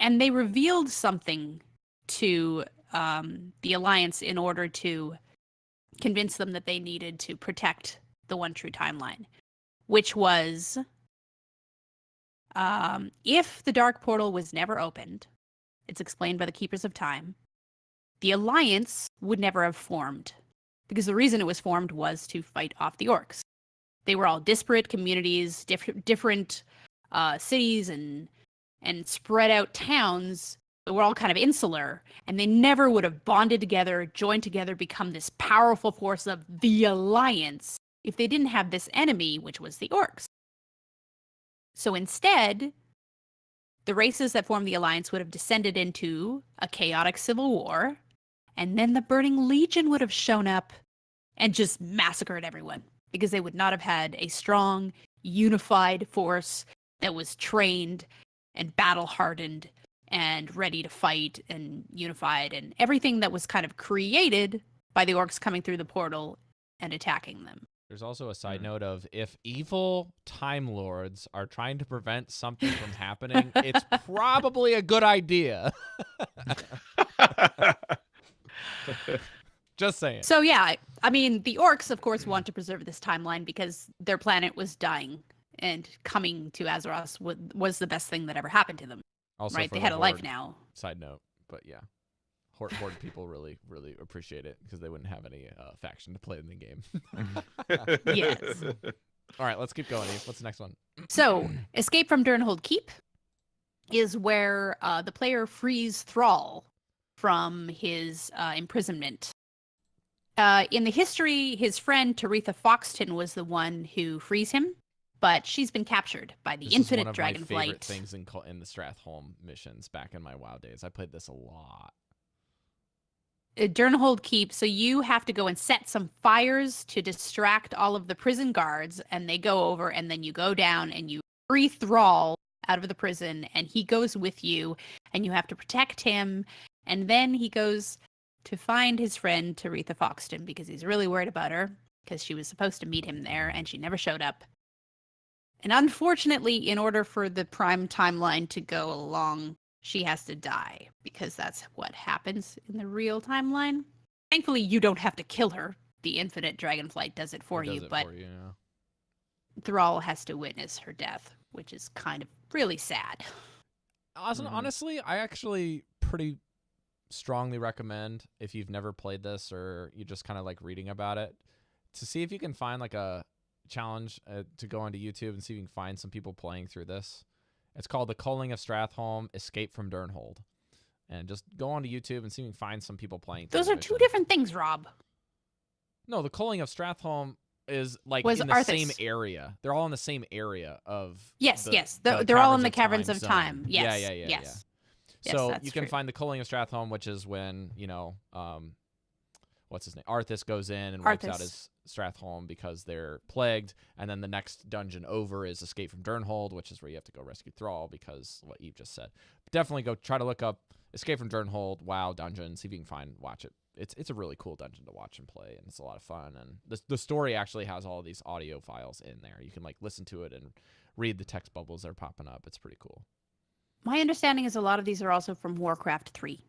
And they revealed something to the Alliance in order to convince them that they needed to protect the one true timeline, which was if the Dark Portal was never opened, it's explained by the Keepers of Time, the Alliance would never have formed. Because the reason it was formed was to fight off the orcs. They were all disparate communities, different cities and spread out towns that were all kind of insular, and they never would have bonded together, joined together, become this powerful force of the Alliance if they didn't have this enemy, which was the orcs. So instead, the races that formed the Alliance would have descended into a chaotic civil war, and then the Burning Legion would have shown up and just massacred everyone because they would not have had a strong, unified force that was trained and battle-hardened and ready to fight and unified and everything that was kind of created by the orcs coming through the portal and attacking them. There's also a side note of if evil Time Lords are trying to prevent something from happening, it's probably a good idea. Just saying. So yeah, I mean, the orcs, of course, want to preserve this timeline because their planet was dying, and coming to Azeroth was the best thing that ever happened to them. Also, right? for They the had a life Horde now. Side note, but yeah. Horde people really, really appreciate it because they wouldn't have any faction to play in the game. Yes. All right, let's keep going, Eve. What's the next one? So, Escape from Durnhold Keep is where the player frees Thrall from his imprisonment. In the history, his friend Taretha Foxton was the one who frees him, but she's been captured by the This infinite is one of my favorite dragonflight. things in the Stratholme missions back in my WoW days. I played this a lot. Durnhold Keep, so you have to go and set some fires to distract all of the prison guards, and they go over, and then you go down and you free Thrall out of the prison, and he goes with you, and you have to protect him, and then he goes to find his friend Taretha Foxton because he's really worried about her because she was supposed to meet him there, and she never showed up. And unfortunately, in order for the prime timeline to go along, she has to die because that's what happens in the real timeline. Thankfully, you don't have to kill her. The infinite dragonflight does it for It does you, it but for you, yeah. Thrall has to witness her death, which is kind of really sad. Honestly, I actually pretty strongly recommend, if you've never played this or you just kind of like reading about it, to see if you can find like a challenge to go onto YouTube and see if you can find some people playing through this. It's called The Culling of Stratholme, Escape from Durnhold. And just go onto YouTube and see if you can find some people playing. Those through are the two mission. different things, Rob. No, the Culling of Stratholme is like Was in the same Arthas. area. They're all in the same area of. Yes, yes. the They're all in the Caverns Caverns of zone. Time. Yes, Yeah. yes. Yes, So that's you can true. find the Culling of Stratholme, which is when what's his name? Arthas goes in and wipes out Arthas. his Stratholme because they're plagued, and then the next dungeon over is Escape from Durnhold, which is where you have to go rescue Thrall because what Eve just said. But definitely go try to look up Escape from Durnhold, WoW dungeon, see if you can watch it. It's a really cool dungeon to watch and play, and it's a lot of fun. And the story actually has all these audio files in there. You can like listen to it and read the text bubbles that are popping up. It's pretty cool. My understanding is a lot of these are also from Warcraft 3.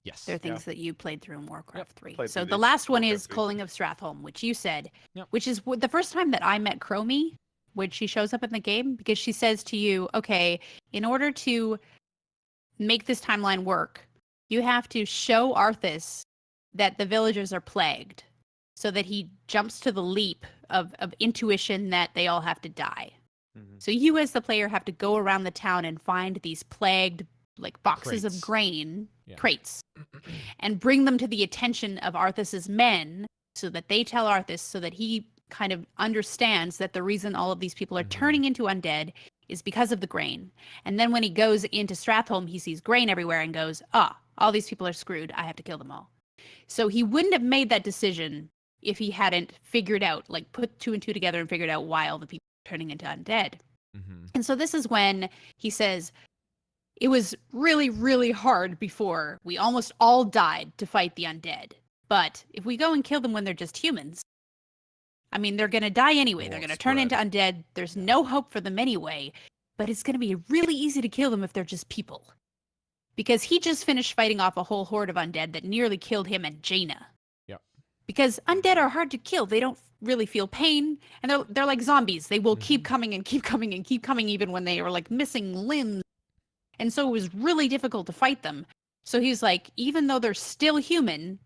Yes. They're things that you played through in Warcraft 3. Played So through the these last one Warcraft is 3. Culling of Stratholme, which you said, Yep. which is the first time that I met Chromie, when she shows up in the game, because she says to you, okay, in order to make this timeline work, you have to show Arthas that the villagers are plagued so that he jumps to the leap of intuition that they all have to die. Mhm. So you as the player have to go around the town and find these plagued like boxes Crates. of grain, Yeah. crates, and bring them to the attention of Arthas's men so that they tell Arthas so that he kind of understands that the reason all of these people are Mhm. turning into undead is because of the grain. And then when he goes into Stratholme, he sees grain everywhere and goes, all these people are screwed. I have to kill them all. So he wouldn't have made that decision if he hadn't figured out, like put two and two together and figured out why all the people are turning into undead. Mm-hmm. And so this is when he says, it was really, really hard before. We almost all died to fight the undead. But if we go and kill them when they're just humans, I mean, they're going to die anyway. It They're won't going to turn into spread. undead. There's no hope for them anyway. But it's going to be really easy to kill them if they're just people. Because he just finished fighting off a whole horde of undead that nearly killed him and Jaina. Yep. Because undead are hard to kill. They don't really feel pain. And they're like zombies. They will keep coming and keep coming and keep coming even when they are like missing limbs. And so it was really difficult to fight them. So he's like, even though they're still human,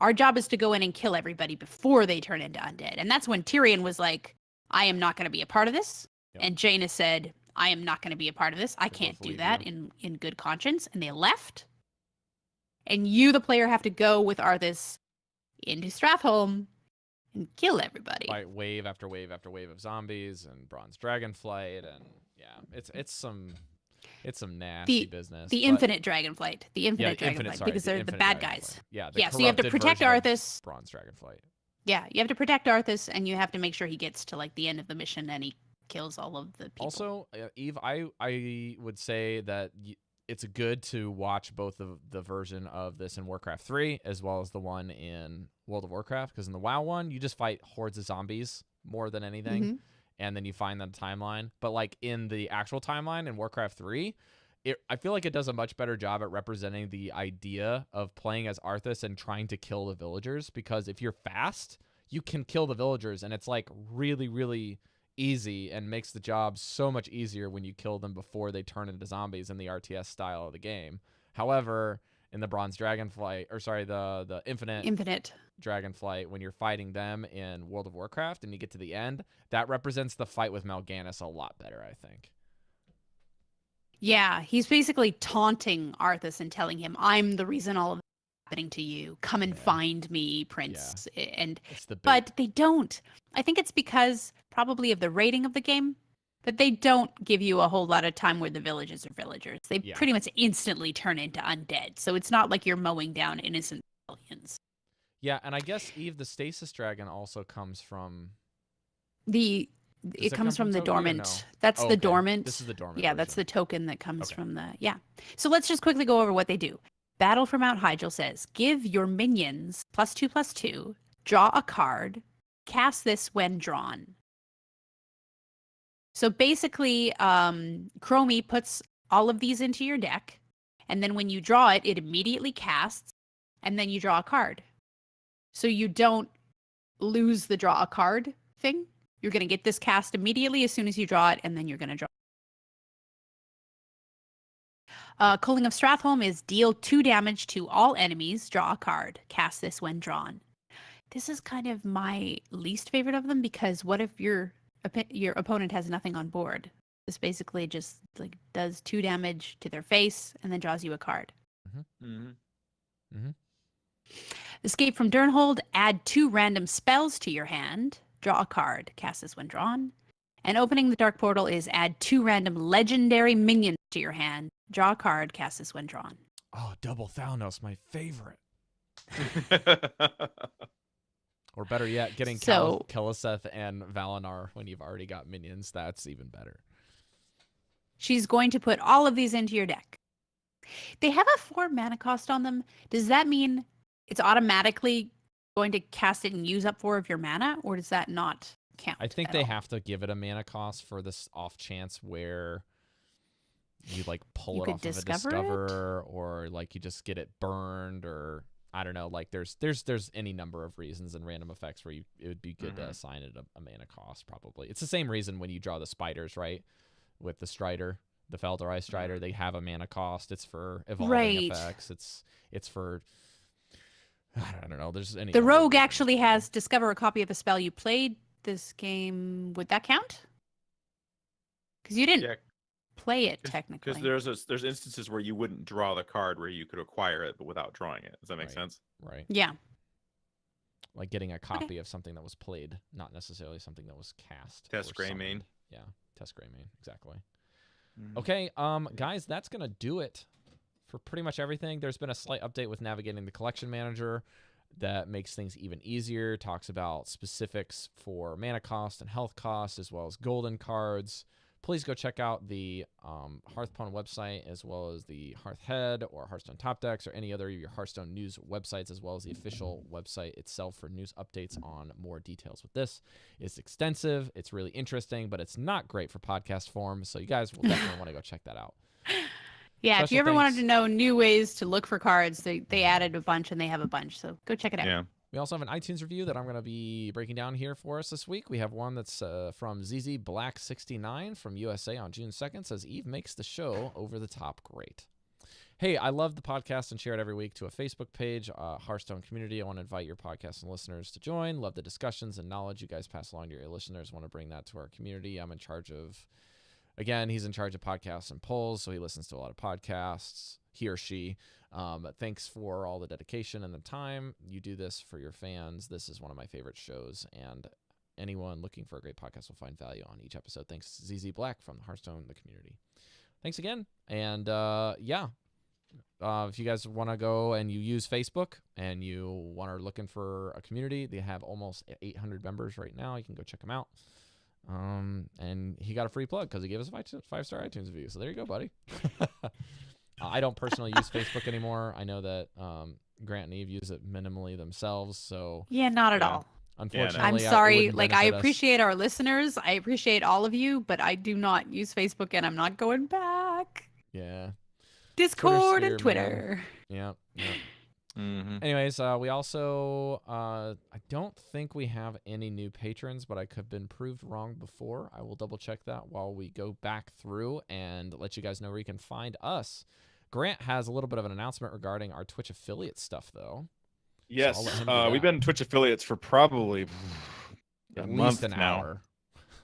our job is to go in and kill everybody before they turn into undead. And that's when Tyrion was like, I am not going to be a part of this. Yep. And Jaina said, I am not going to be a part of this. I They can't both do leave that you. in good conscience. And they left. And you, the player, have to go with Arthas into Stratholme and kill everybody. Fight wave after wave after wave of zombies and bronze dragonflight, and yeah, it's some nasty business. The but- infinite dragonflight. The infinite yeah, infinite, dragonflight. sorry, because the they're the infinite bad dragonflight. guys. Yeah, the Yeah, so you have to corrupted protect version of Arthas. Bronze dragonflight. Yeah, you have to protect Arthas, and you have to make sure he gets to like the end of the mission and he kills all of the people. Also, Eve, I would say that it's good to watch both of the version of this in Warcraft 3 as well as the one in World of Warcraft, because in the WoW one, you just fight hordes of zombies more than anything, Mhm. and then you find the timeline. But like in the actual timeline in Warcraft 3, I feel like it does a much better job at representing the idea of playing as Arthas and trying to kill the villagers, because if you're fast, you can kill the villagers, and it's like really, really easy and makes the job so much easier when you kill them before they turn into zombies in the RTS style of the game. However, in the Bronze Dragonflight, or sorry, the Infinite Dragonflight, when you're fighting them in World of Warcraft and you get to the end, that represents the fight with Mal'Ganis a lot better, I think. Yeah, he's basically taunting Arthas and telling him, I'm the reason all of this is happening to you. Come and Yeah. find me, Prince. And It's the big, but they don't. I think it's because probably of the rating of the game, but they don't give you a whole lot of time where the villages are villagers. They Yeah. pretty much instantly turn into undead. So it's not like you're mowing down innocent civilians. yeah, and I guess Eve, the Stasis Dragon, also comes from. It it comes come from the from Toby or dormant. no? That's Oh, the okay. dormant. This is the dormant. Yeah, that's the version. token that comes Okay. from the. Yeah. So let's just quickly go over what they do. Battle for Mount Hyjal says, give your minions +2/+2, draw a card, cast this when drawn. So basically, Chromie puts all of these into your deck, and then when you draw it, it immediately casts, and then you draw a card. So you don't lose the draw a card thing. You're going to get this cast immediately as soon as you draw it, and then you're going to draw. Culling of Stratholme is deal 2 damage to all enemies, draw a card, cast this when drawn. This is kind of my least favorite of them, because what if your opponent has nothing on board? This basically just like does 2 damage to their face and then draws you a card. Mm-hmm. Escape from Durnhold, add 2 random spells to your hand. Draw a card, cast this when drawn. And opening the Dark Portal is add 2 random legendary minions to your hand. Draw a card, cast this when drawn. Oh, double Thanos, my favorite. Or better yet, getting So- Keliseth and Valenar when you've already got minions. That's even better. She's going to put all of these into your deck. They have a 4 mana cost on them. Does that mean it's automatically going to cast it and use up 4 of your mana, or does that not count? I think at they all? have to give it a mana cost for this off chance where you like pull You it could off of a discover it? discover, or like you just get it burned, or I don't know. Like there's any number of reasons and random effects where it would be good to assign it a mana cost. Probably it's the same reason when you draw the spiders, right? With the Strider, the Felderai Strider, they have a mana cost. It's for evolving Right. effects. It's for I don't know. There's any The number of rogue reasons. actually has discover a copy of a spell you played this game. Would that count? Because you didn't Yeah, play it technically. because there's instances where you wouldn't draw the card where you could acquire it, but without drawing it. Does that make Right. sense? Right. Yeah. Like getting a copy of something that was played, not necessarily something that was cast. Test or Greymane. summoned. Yeah, Test Greymane, exactly. Mhm. Okay, guys, that's gonna do it for pretty much everything. There's been a slight update with navigating the collection manager that makes things even easier. Talks about specifics for mana cost and health cost, as well as golden cards. Please go check out the Hearthstone website, as well as the Hearthhead or Hearthstone Top Decks, or any other of your Hearthstone news websites, as well as the official website itself for news updates on more details with this. It's extensive, it's really interesting, but it's not great for podcast form, so you guys will definitely want to go check that out. Yeah, if Special you ever wanted thanks. to know new ways to look for cards, they added a bunch and they have a bunch. So go check it out. Yeah. We also have an iTunes review that I'm going to be breaking down here for us this week. We have one that's from ZZ Black 69 from USA on June 2nd. Says, Eve makes the show over the top great. Hey, I love the podcast and share it every week to a Facebook page, Hearthstone community. I want to invite your podcast and listeners to join. Love the discussions and knowledge you guys pass along to your listeners. Want to bring that to our community. I'm in charge of, again, he's in charge of podcasts and polls, so he listens to a lot of podcasts, he or she. Thanks for all the dedication and the time. You do this for your fans. This is one of my favorite shows, and anyone looking for a great podcast will find value on each episode. Thanks, ZZ Black from the Hearthstone, the community. Thanks again. And if you guys want to go and you use Facebook and you are looking for a community, they have almost 800 members right now. You can go check them out. And he got a free plug because he gave us a 5-star iTunes review. So there you go, buddy. I don't personally use Facebook anymore. I know that Grant and Eve use it minimally themselves. So Yeah, not at Yeah. all. unfortunately, I'm it sorry. wouldn't Like, I benefit us. appreciate our listeners. I appreciate all of you, but I do not use Facebook and I'm not going back. Yeah. Discord here, and Twitter. Yeah. Mm-hmm. Anyways, we also, I don't think we have any new patrons, but I could have been proved wrong before. I will double check that while we go back through and let you guys know where you can find us. Grant has a little bit of an announcement regarding our Twitch affiliate stuff, though. Yes, I'll let him do we've that. been Twitch affiliates for probably a At month least an now. hour.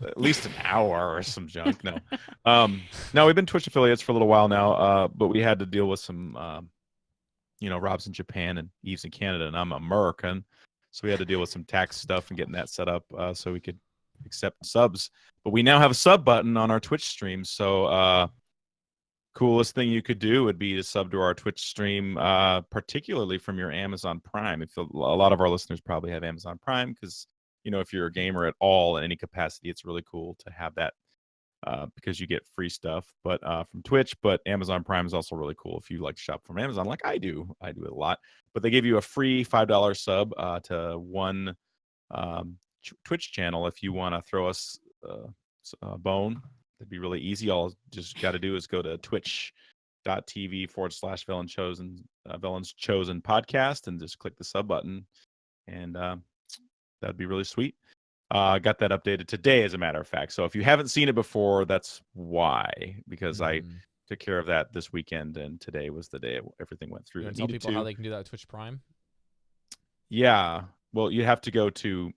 At least an hour or some junk. No, no, we've been Twitch affiliates for a little while now, but we had to deal with some, Rob's in Japan and Eve's in Canada, and I'm American, so we had to deal with some tax stuff and getting that set up so we could accept subs. But we now have a sub button on our Twitch stream, so coolest thing you could do would be to sub to our Twitch stream, particularly from your Amazon Prime. If a lot of our listeners probably have Amazon Prime, because if you're a gamer at all in any capacity, it's really cool to have that because you get free stuff. But from Twitch, but Amazon Prime is also really cool if you like to shop from Amazon, like I do. I do it a lot. But they give you a free $5 sub to one Twitch channel if you want to throw us a bone. It'd be really easy. All just got to do is go to twitch.tv/Velen Chosen, Velen's Chosen podcast, and just click the sub button, and that'd be really sweet. Got that updated today, as a matter of fact. So if you haven't seen it before, that's why, because I took care of that this weekend, and today was the day everything went through. You It want to tell needed people to. how they can do that with Twitch Prime? Yeah. Well, you have to go to.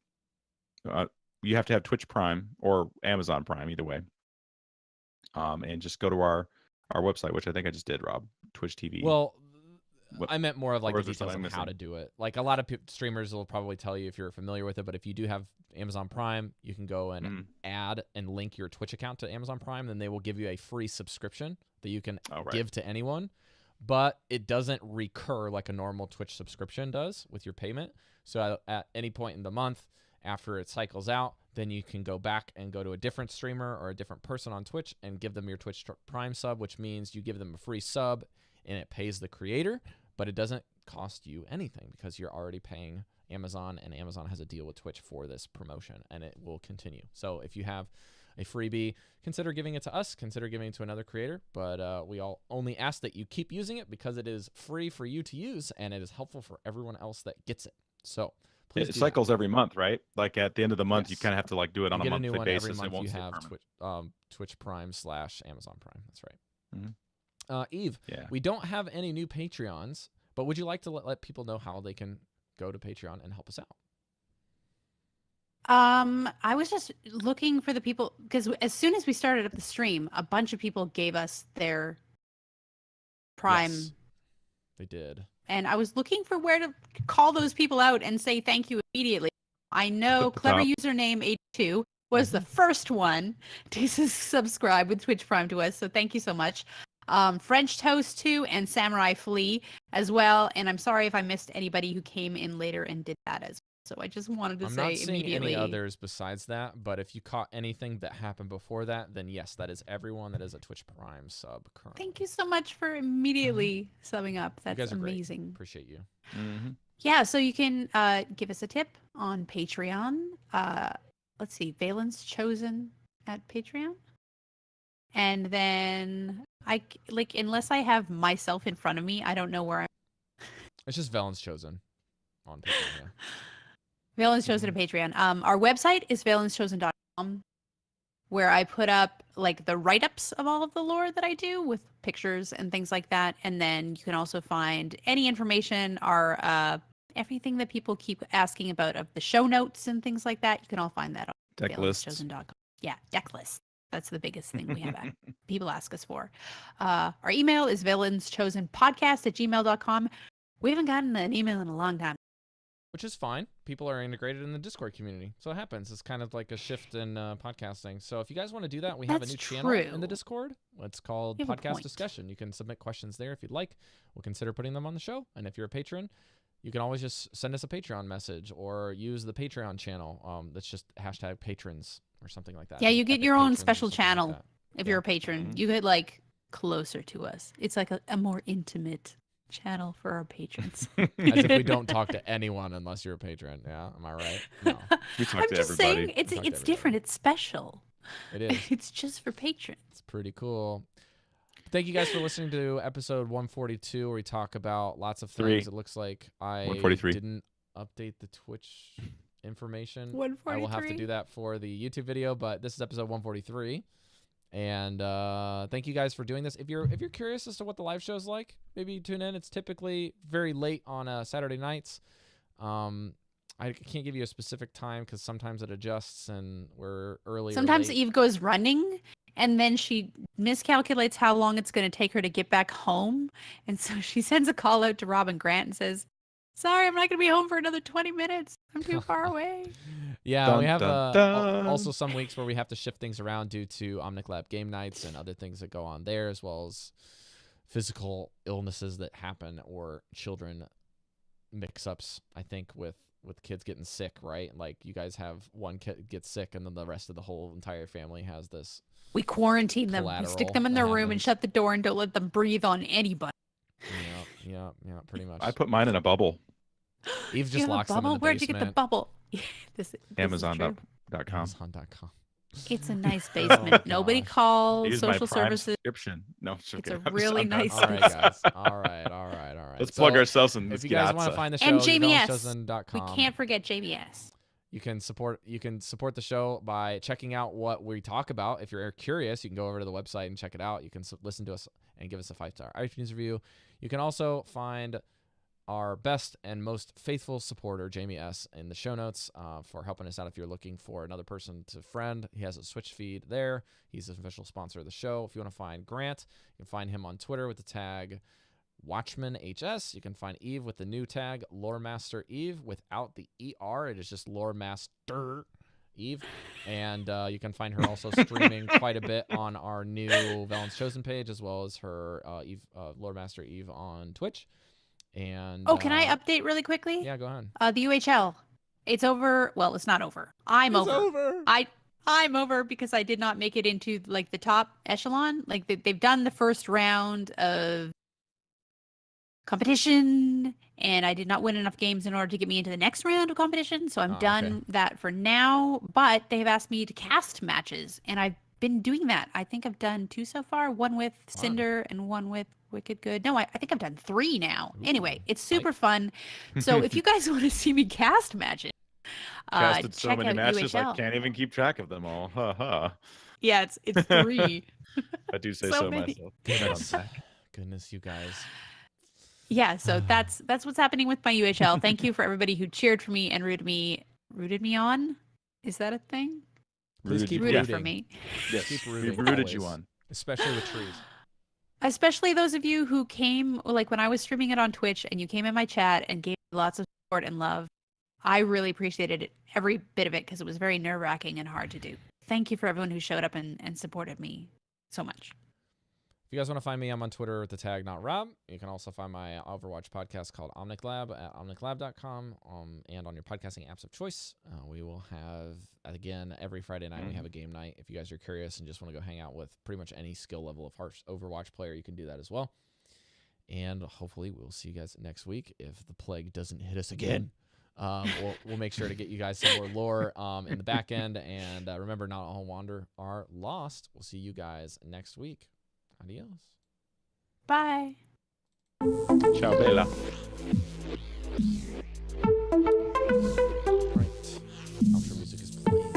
You have to have Twitch Prime or Amazon Prime, either way. And just go to our website, which I think I just did, Rob. Twitch TV. Well, What, I meant more of like or the is there details something of how to missing? do it. Like a lot of streamers will probably tell you if you're familiar with it, but if you do have Amazon Prime, you can go and add and link your Twitch account to Amazon Prime. Then they will give you a free subscription that you can Oh, right. give to anyone, but it doesn't recur like a normal Twitch subscription does with your payment. So at any point in the month after it cycles out, then you can go back and go to a different streamer or a different person on Twitch and give them your Twitch Prime sub, which means you give them a free sub and it pays the creator, but it doesn't cost you anything because you're already paying Amazon, and Amazon has a deal with Twitch for this promotion, and it will continue. So if you have a freebie, consider giving it to us, consider giving it to another creator, but we all only ask that you keep using it because it is free for you to use, and it is helpful for everyone else that gets it. So please It do cycles every month, right? Like at the end of the month, you Yes. kind of have to like do it on you a get a new monthly one basis. every month. It won't You stay have permanent. Twitch Prime / Amazon Prime. That's right. Mhm. Eve, Yeah. we don't have any new Patreons, but would you like to let people know how they can go to Patreon and help us out? I was just looking for the people because as soon as we started up the stream, a bunch of people gave us their Prime, Yes, they did. and I was looking for where to call those people out and say thank you immediately. I know At the clever top. username 82 was the first one to subscribe with Twitch Prime to us, so thank you so much. French Toast 2 and Samurai Flea as well, and I'm sorry if I missed anybody who came in later and did that as well. So I just wanted to I'm say not seeing immediately. any others besides that, but if you caught anything that happened before that, then yes, that is everyone that is a Twitch Prime sub currently. Thank you so much for immediately subbing up. You That's guys are great. amazing. Appreciate you. Mhm. Yeah, so you can give us a tip on Patreon. Let's see, Valen's chosen at Patreon. And then unless I have myself in front of me, I don't know where I'm. It's just Velen's chosen on Patreon. Yeah. Valen's chosen at Patreon. Our website is valenschosen.com, where I put up like the write-ups of all of the lore that I do with pictures and things like that. And then you can also find any information, our everything that people keep asking about of the show notes and things like that. You can all find that on Deck lists. valenschosen.com. Yeah, deck list. That's the biggest thing we have people ask us for. Our email is valenschosenpodcast@gmail.com. We haven't gotten an email in a long time. Which is fine. People are integrated in the Discord community. So it happens. It's kind of like a shift in podcasting. So if you guys want to do that, we have a That's new channel in the true. Discord. It's called You have a Podcast point. Discussion. You can submit questions there if you'd like. We'll consider putting them on the show. And if you're a patron, you can always just send us a Patreon message or use the Patreon channel. That's just hashtag patrons or something like that. Yeah, Just you get Epic your own Patrons or special something like channel that. if Yeah. you're a patron. You get like closer to us. It's like a more intimate channel for our patrons. As if we don't talk to anyone unless you're a patron. Yeah, am I right? No, We talk I'm to just everybody. saying it's We talk to it's different. It's special. it is. It's just for patrons. It's pretty cool. Thank you guys for listening to episode 142, where we talk about lots of things. It looks like I 143. didn't update the Twitch information. I will have to 143. do that for the YouTube video, but this is episode 143. And thank you guys for doing this. If you're curious as to what the live show is like, maybe tune in. It's typically very late on Saturday nights. I can't give you a specific time because sometimes it adjusts and we're early. Sometimes or late. Eve goes running and then she miscalculates how long it's going to take her to get back home. And so she sends a call out to Robin Grant and says, "Sorry, I'm not going to be home for another 20 minutes. I'm too far away." Yeah, Dun, we have dun, dun. also some weeks where we have to shift things around due to Omnic game nights and other things that go on there, as well as physical illnesses that happen or children mix-ups, I think, with kids getting sick, right? Like you guys have one kid get sick and then the rest of the whole entire family has this. We quarantine them. We stick Collateral them in that their room and happens. shut the door and don't let them breathe on anybody. Yeah, pretty much. I put mine in a bubble. Eve You just have a locks them in bubble? the Where'd you get the basement. bubble? This is true. Amazon.com. Amazon.com. It's a nice basement. Nobody gosh. call Use my social Prime services. subscription. No, It's a joking. really I'm not- nice All right, guys. All right. Let's So, plug ourselves in this If you guys want to piazza. find the show, And Jamie S. YouValensChosen.com. We can't forget JBS. You can support the show by checking out what we talk about. If you're curious, you can go over to the website and check it out. You can listen to us and give us a 5-star iTunes review. You can also find our best and most faithful supporter, Jamie S., in the show notes for helping us out if you're looking for another person to friend. He has a Switch feed there. He's an official sponsor of the show. If you want to find Grant, you can find him on Twitter with the tag Watchman HS. You can find Eve with the new tag Loremaster Eve without the ER. It is just Loremaster Eve. And you can find her also streaming quite a bit on our new Velen's Chosen page, as well as her Loremaster Eve on Twitch. And Oh, can I update really quickly? Yeah, go ahead. The UHL, it's over. Well, it's not over. I'm over. I'm over because I did not make it into like the top echelon. Like they've done the first round of competition, and I did not win enough games in order to get me into the next round of competition. So I'm done that for now. But they've asked me to cast matches, and I've been doing that. I think I've done 2 so far. One with Cinder and one with Wicked Good. No, I think I've done 3 now. Anyway, it's super fun. So if you guys want to see me cast matches, Casted so check many out matches, I UHL. can't even keep track of them all. Ha ha. Yeah, it's 3. I do say So so many. myself. Goodness, you guys. Yeah, so that's what's happening with my UHL. Thank you for everybody who cheered for me and rooted me on. Is that a thing? Please keep Rooted rooting. for me. Yes, Keep we rooting. rooted you always. on. Especially with trees. Especially those of you who came, like when I was streaming it on Twitch and you came in my chat and gave me lots of support and love. I really appreciated it, every bit of it, because it was very nerve-wracking and hard to do. Thank you for everyone who showed up and supported me so much. If you guys want to find me, I'm on Twitter with the tag NotRob. You can also find my Overwatch podcast called Omnic Lab at omniclab.com and on your podcasting apps of choice. We will have, again, every Friday night we have a game night. If you guys are curious and just want to go hang out with pretty much any skill level of Overwatch player, you can do that as well. And hopefully we'll see you guys next week if the plague doesn't hit us again. We'll make sure to get you guys some more lore in the back end. And remember, not all wander are lost. We'll see you guys next week. Adios. Bye. Ciao, Bella. Right. Outro music is playing.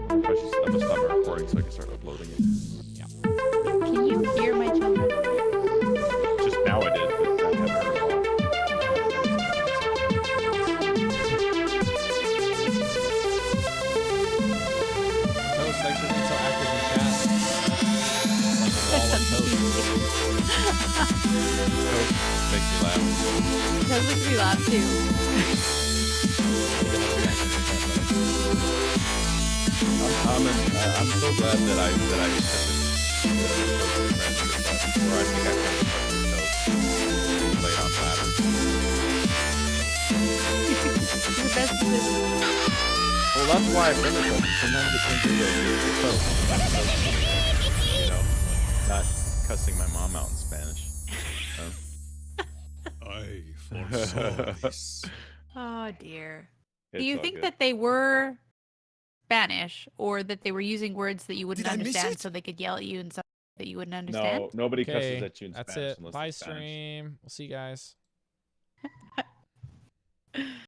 I'm gonna stop my recording so I can start uploading it. Yeah. Can you hear my children? Just now I did, but I haven't heard it all. Toast, thanks for being so active in chat. Like a wall of toast. Toast makes me laugh. Those makes me laugh too. I'm so glad that I accepted or I think I kind of laid on ladder. The best decision. Well, that's why I've done it. Though. Sometimes it can be you know, not cussing my mom out in Spanish. I foresaw this. Oh dear. Do It's you all think good. that they were Spanish, or that they were using words that you wouldn't Did I miss understand, it? so they could yell at you and stuff that you wouldn't understand? No, nobody cusses Okay, at you in that's Spanish it. unless Bye, it's Spanish. stream. We'll see you guys.